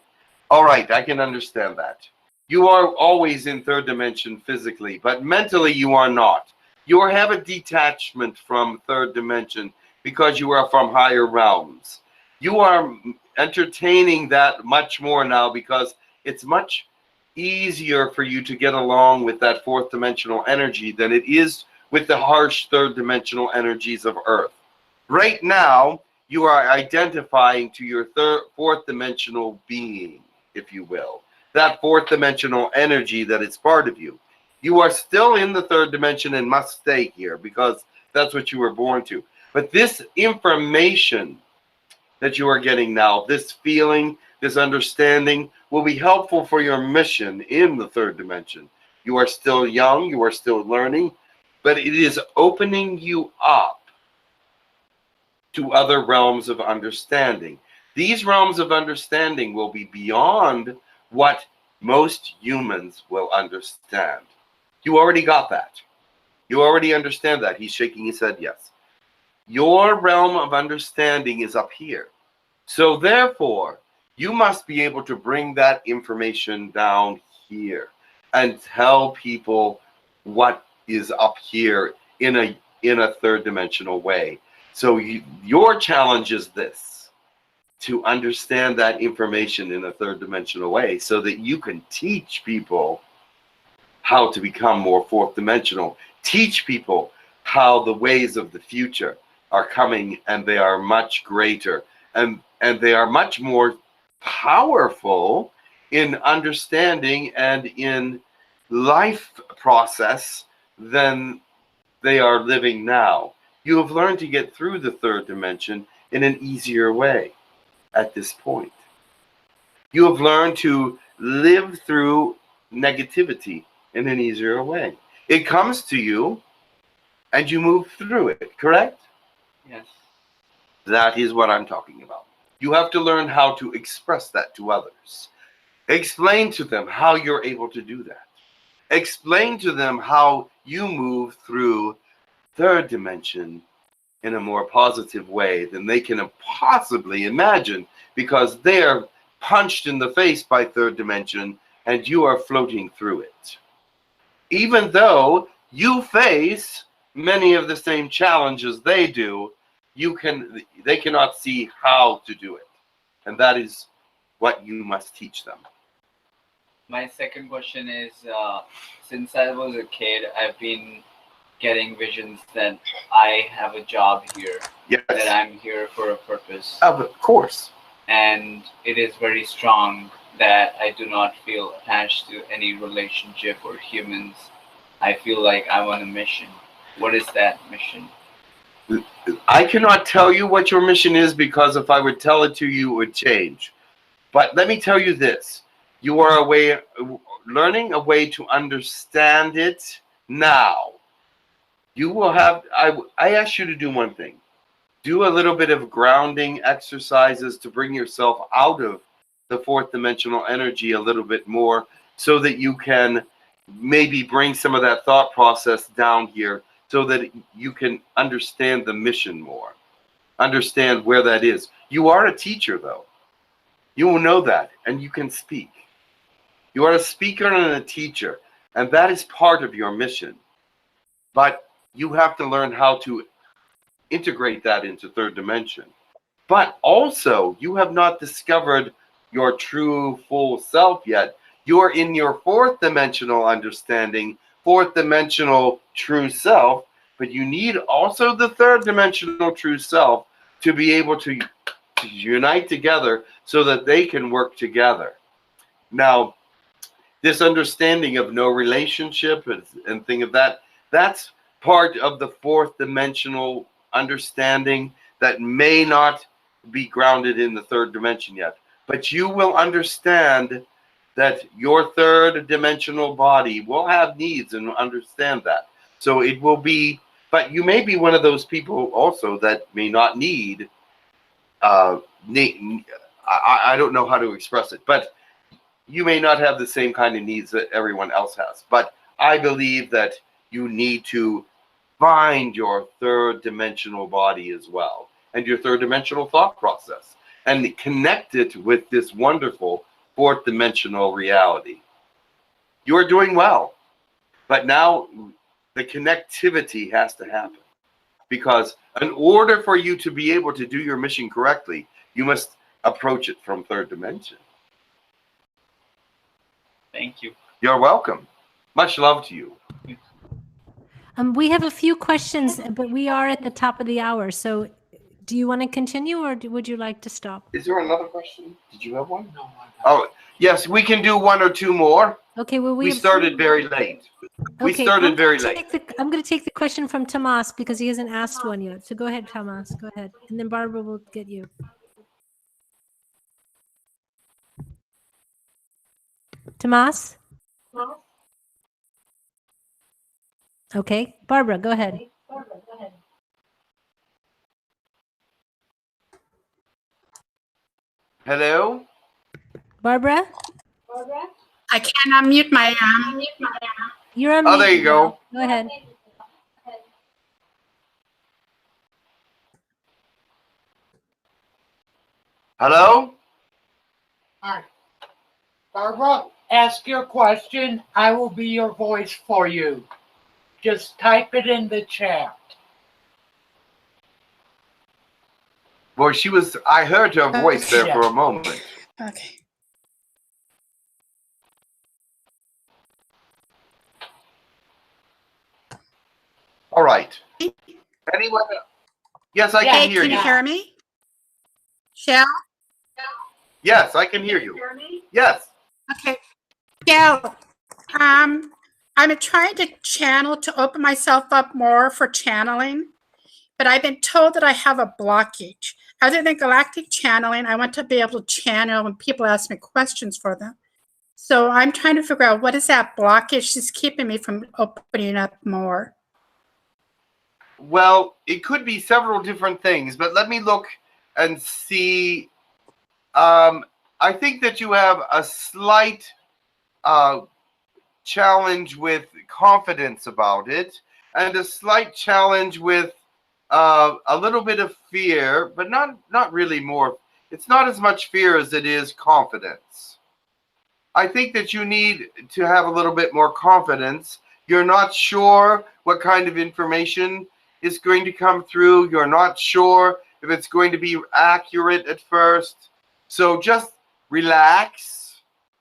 All right, I can understand that. You are always in third dimension physically, but mentally you are not. You have a detachment from third dimension because you are from higher realms. You are entertaining that much more now because it's much easier for you to get along with that fourth dimensional energy than it is with the harsh third dimensional energies of Earth. Right now, you are identifying to your fourth dimensional being, if you will, that fourth dimensional energy that is part of you. You are still in the third dimension and must stay here because that's what you were born to. But this information that you are getting now, this feeling, this understanding, will be helpful for your mission in the third dimension. You are still young, you are still learning, but it is opening you up to other realms of understanding. These realms of understanding will be beyond what most humans will understand. You already got that. You already understand that. He's shaking his head yes. Your realm of understanding is up here. So therefore, you must be able to bring that information down here and tell people what is up here in a third dimensional way. So your challenge is this, to understand that information in a third dimensional way so that you can teach people how to become more fourth dimensional. Teach people how the ways of the future are coming, and they are much greater, and they are much more powerful in understanding and in life process than they are living now. You have learned to get through the third dimension in an easier way at this point. You have learned to live through negativity in an easier way. It comes to you and you move through it, correct? Yes. That is what I'm talking about. You have to learn how to express that to others. Explain to them how you're able to do that. Explain to them how you move through third dimension in a more positive way than they can possibly imagine, because they're punched in the face by third dimension and you are floating through it. Even though you face many of the same challenges they do, they cannot see how to do it. And that is what you must teach them. My second question is, since I was a kid, I've been getting visions that I have a job here, yes, that I'm here for a purpose. Of course. And it is very strong that I do not feel attached to any relationship or humans. I feel like I'm on a mission. What is that mission? I cannot tell you what your mission is, because if I would tell it to you, it would change. But let me tell you this. You are learning a way to understand it now. You will have, I ask you to do one thing. Do a little bit of grounding exercises to bring yourself out of the fourth dimensional energy a little bit more, so that you can maybe bring some of that thought process down here, so that you can understand the mission more, understand where that is. You are a teacher, though. You will know that, and you can speak. You are a speaker and a teacher, and that is part of your mission. But you have to learn how to integrate that into third dimension. But also, you have not discovered your true full self yet. You're in your fourth dimensional understanding, fourth dimensional true self, but you need also the third dimensional true self to be able to unite together so that they can work together. Now, this understanding of no relationship and thing of that, that's part of the fourth dimensional understanding that may not be grounded in the third dimension yet. But you will understand that your third dimensional body will have needs and understand that. So it will be, but you may be one of those people also that may not need, I don't know how to express it, but you may not have the same kind of needs that everyone else has. But I believe that you need to find your third dimensional body as well, and your third dimensional thought process, and connect it with this wonderful fourth dimensional reality. You are doing well, but now the connectivity has to happen, because in order for you to be able to do your mission correctly, you must approach it from third dimension. Thank you. You're welcome. Much love to you. We have a few questions, but we are at the top of the hour. So do you want to continue, or would you like to stop? Is there another question? Did you have one? No. Oh, yes, we can do one or two more. Okay, well, we started very late. We started very late. I'm going to take the question from Tomas because he hasn't asked one yet. So go ahead, Tomas. Go ahead. And then Barbara will get you. Tomas? Okay, Barbara, go ahead. Hello? Barbara? I can't unmute my You're on Oh, there you go. Go ahead. Hello? Hi. Barbara, ask your question. I will be your voice for you. Just type it in the chat. Boy, I heard her voice there Yeah. for a moment. Okay. All right. Anyone? Yes, I can hear you. Can you hear me? Shel? Yes, I can hear you. Yes. Okay. Shel, I'm trying to channel to open myself up more for channeling, but I've been told that I have a blockage. Other than galactic channeling, I want to be able to channel when people ask me questions for them. So I'm trying to figure out what is that blockage that's keeping me from opening up more. Well, it could be several different things, but let me look and see. I think that you have a slight challenge with confidence about it, and a slight challenge with a little bit of fear, but not really more. It's not as much fear as it is confidence. I think that you need to have a little bit more confidence. You're not sure what kind of information is going to come through. You're not sure if it's going to be accurate at first. So just relax.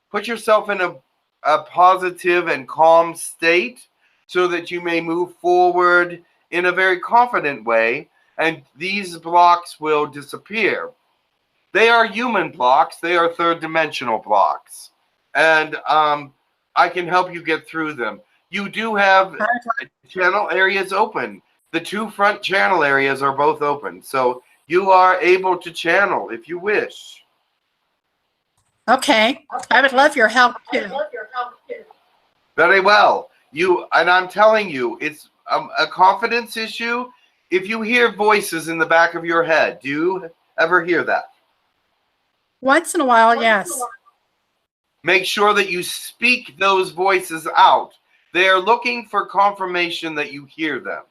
Put yourself in a positive and calm state so that you may move forward in a very confident way, and these blocks will disappear. They are human blocks. They are third dimensional blocks. And I can help you get through them. You do have channel areas open. The two front channel areas are both open. So you are able to channel if you wish. Okay. I would love your help too. Very well. And I'm telling you, it's a confidence issue. If you hear voices in the back of your head, do you ever hear that? Once in a while, yes. Make sure that you speak those voices out. They are looking for confirmation that you hear them.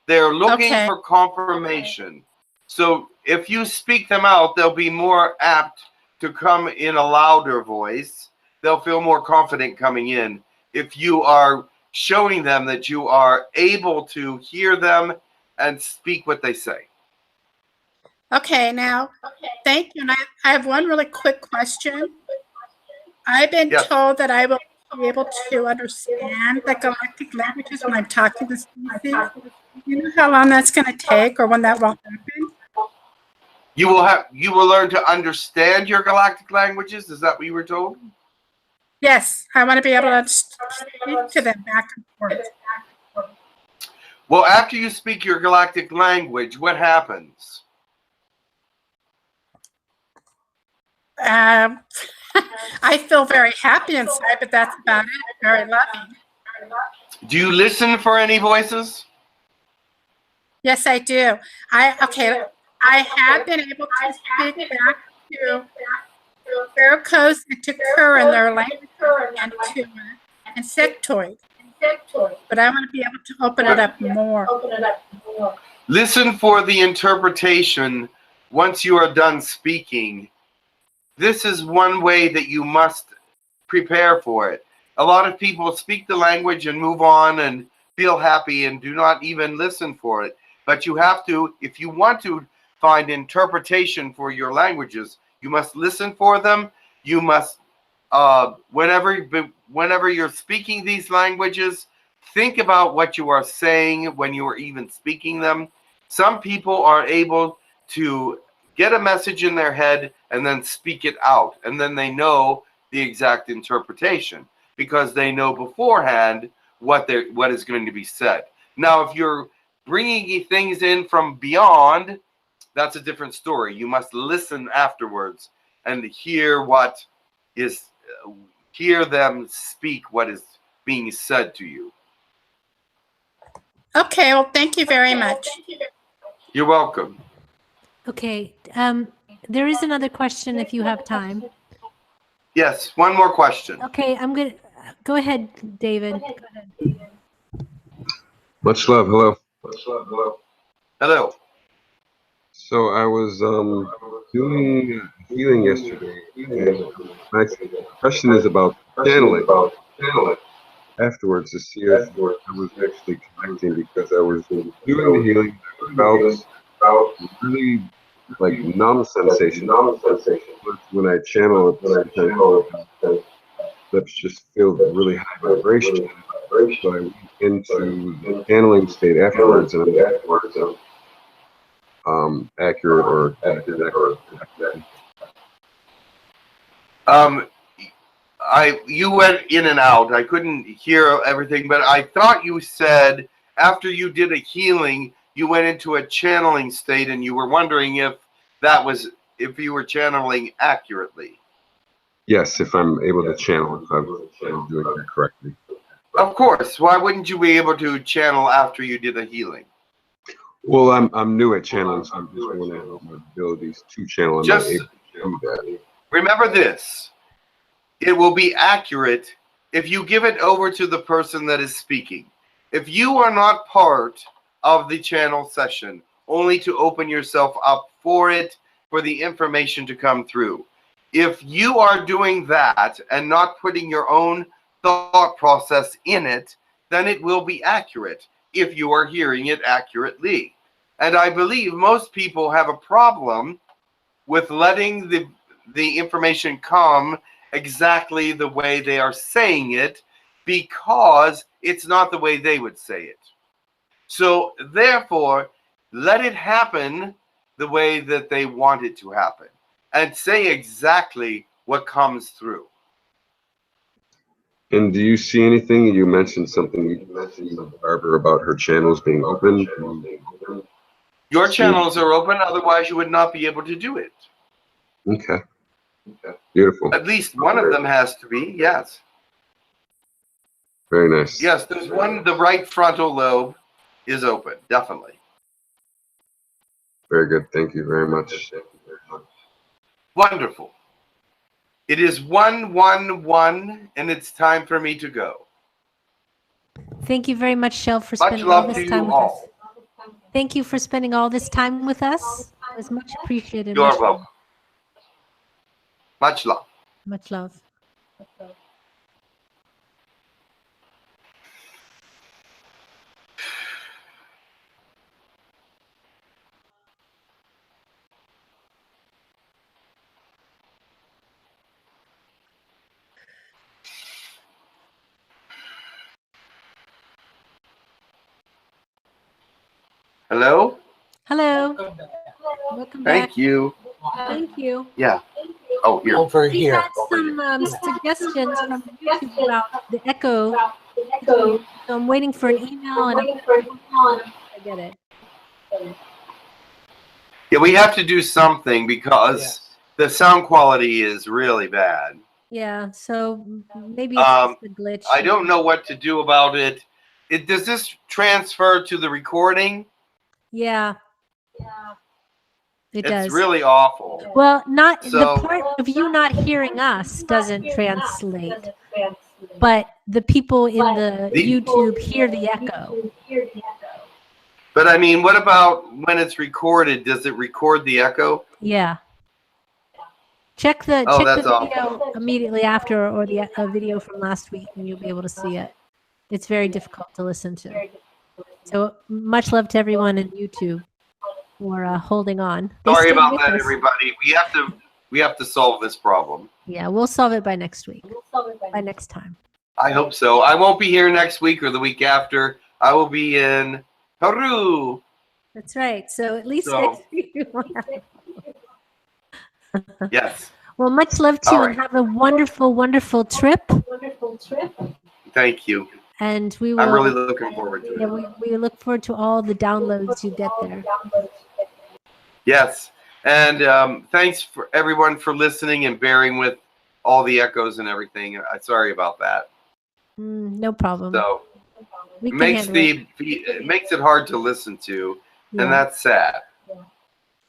They're looking for confirmation. So if you speak them out, they'll be more apt to come in a louder voice. They'll feel more confident coming in. If you are showing them that you are able to hear them and speak what they say. Okay, now, thank you. And I have one really quick question. I've been told that I will be able to understand the galactic languages when I'm talking to species. Do you know how long that's going to take, or when that will happen? You will learn to understand your galactic languages. Is that what you were told? Yes, I want to be able to speak to them back and forth. Well, after you speak your galactic language, what happens? I feel very happy inside, but that's about it. Very loving. Do you listen for any voices? Yes, I do. I have been able to speak back to Girkos and to Kerr in their language and to insectoid. But I want to be able to open it up more. Listen for the interpretation once you are done speaking. This is one way that you must prepare for it. A lot of people speak the language and move on and feel happy and do not even listen for it. But you have to, if you want to find interpretation for your languages, you must listen for them. You must, whenever you're speaking these languages, think about what you are saying when you are even speaking them. Some people are able to get a message in their head and then speak it out, and then they know the exact interpretation because they know beforehand what is going to be said. Now, if you're bringing things in from beyond, that's a different story. You must listen afterwards and hear hear them speak what is being said to you. Okay, well, thank you very much. You're welcome. Okay, there is another question if you have time. Yes, one more question. Okay, I'm gonna go ahead, David. Go ahead. Much love. Hello. Hello. So I was doing healing yesterday, and my question is about channeling. Afterwards, to see if I was actually connecting, because I was doing the healing, about really like numb sensation. When I channel it, lips just feel really high vibration. So I went into the channeling state afterwards, and accurate or inaccurate. You went in and out. I couldn't hear everything, but I thought you said after you did a healing, you went into a channeling state, and you were wondering if you were channeling accurately. Yes, if I'm able to channel, if I'm doing it correctly. Of course. Why wouldn't you be able to channel after you did a healing? Well, I'm new at channeling, so I'm just going to have my abilities to channel. I'm not able to do that. Remember this. It will be accurate if you give it over to the person that is speaking. If you are not part of the channel session, only to open yourself up for it, for the information to come through. If you are doing that and not putting your own thought process in it, then it will be accurate if you are hearing it accurately. And I believe most people have a problem with letting the information come exactly the way they are saying it, because it's not the way they would say it. So therefore, let it happen the way that they want it to happen, and say exactly what comes through. And do you see anything? You mentioned something. You mentioned Barbara about her channels being open. Your channels are open, otherwise you would not be able to do it. Okay. Beautiful. At least one of them has to be, yes. Very nice. Yes, there's one, the right frontal lobe is open, definitely. Very good. Thank you very much. Wonderful. It is 1:11, and it's time for me to go. Thank you very much, Shel, for Much spending all love to this you time with all. us. Thank you for spending all this time with us. It was much appreciated. You're much welcome. Much love. Much love. Hello? Hello. Welcome back. Thank you. Thank you. Yeah. Oh, here. Over We here. had some suggestions from YouTube about the echo. So I'm waiting for an email, and I get it. Yeah, we have to do something because the sound quality is really bad. Yeah, so maybe it's just a glitch. I don't know what to do about it. Does this transfer to the recording? Yeah. It does. It's really awful. Well, not So- the part of you not hearing us doesn't translate, but the people in the YouTube hear the echo. But I mean, what about when it's recorded? Does it record the echo? Yeah. Check the Oh, check that's the awful. video immediately after, or the video from last week, and you'll be able to see it. It's very difficult to listen to. So much love to everyone in YouTube for holding on. They Sorry stayed about with that, us. everybody. We have to solve this problem. Yeah, we'll solve it by next week. By next time. I hope so. I won't be here next week or the week after. I will be in Peru. That's right. So at least So- next week. Yes. Well, much love to you, All and have a wonderful, wonderful trip. Thank you. And we will. I'm really looking forward to it. Yeah, we look forward to all the downloads you get there. Yes. And thanks for everyone for listening and bearing with all the echoes and everything. Sorry about that. No problem. So We it can makes handle it makes it hard to listen to, Yeah. and that's sad.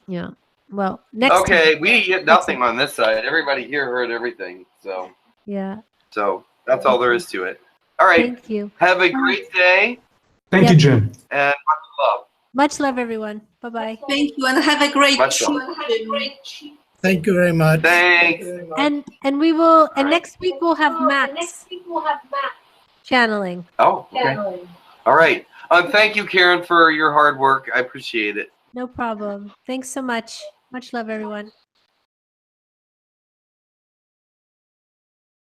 Yeah. Well, next Okay, time. we get nothing on this side. Everybody here heard everything. So Yeah. that's all there is to it. All right. Thank you. Have a great day Thank you, Jim. and much love. Much love, everyone. Bye bye. Thank you, and have a great Much trip. love. Thank you very much. Thanks. And we will. And next week we'll have Max channeling. Oh, okay. All right. Thank you, Karen, for your hard work. I appreciate it. No problem. Thanks so much. Much love, everyone.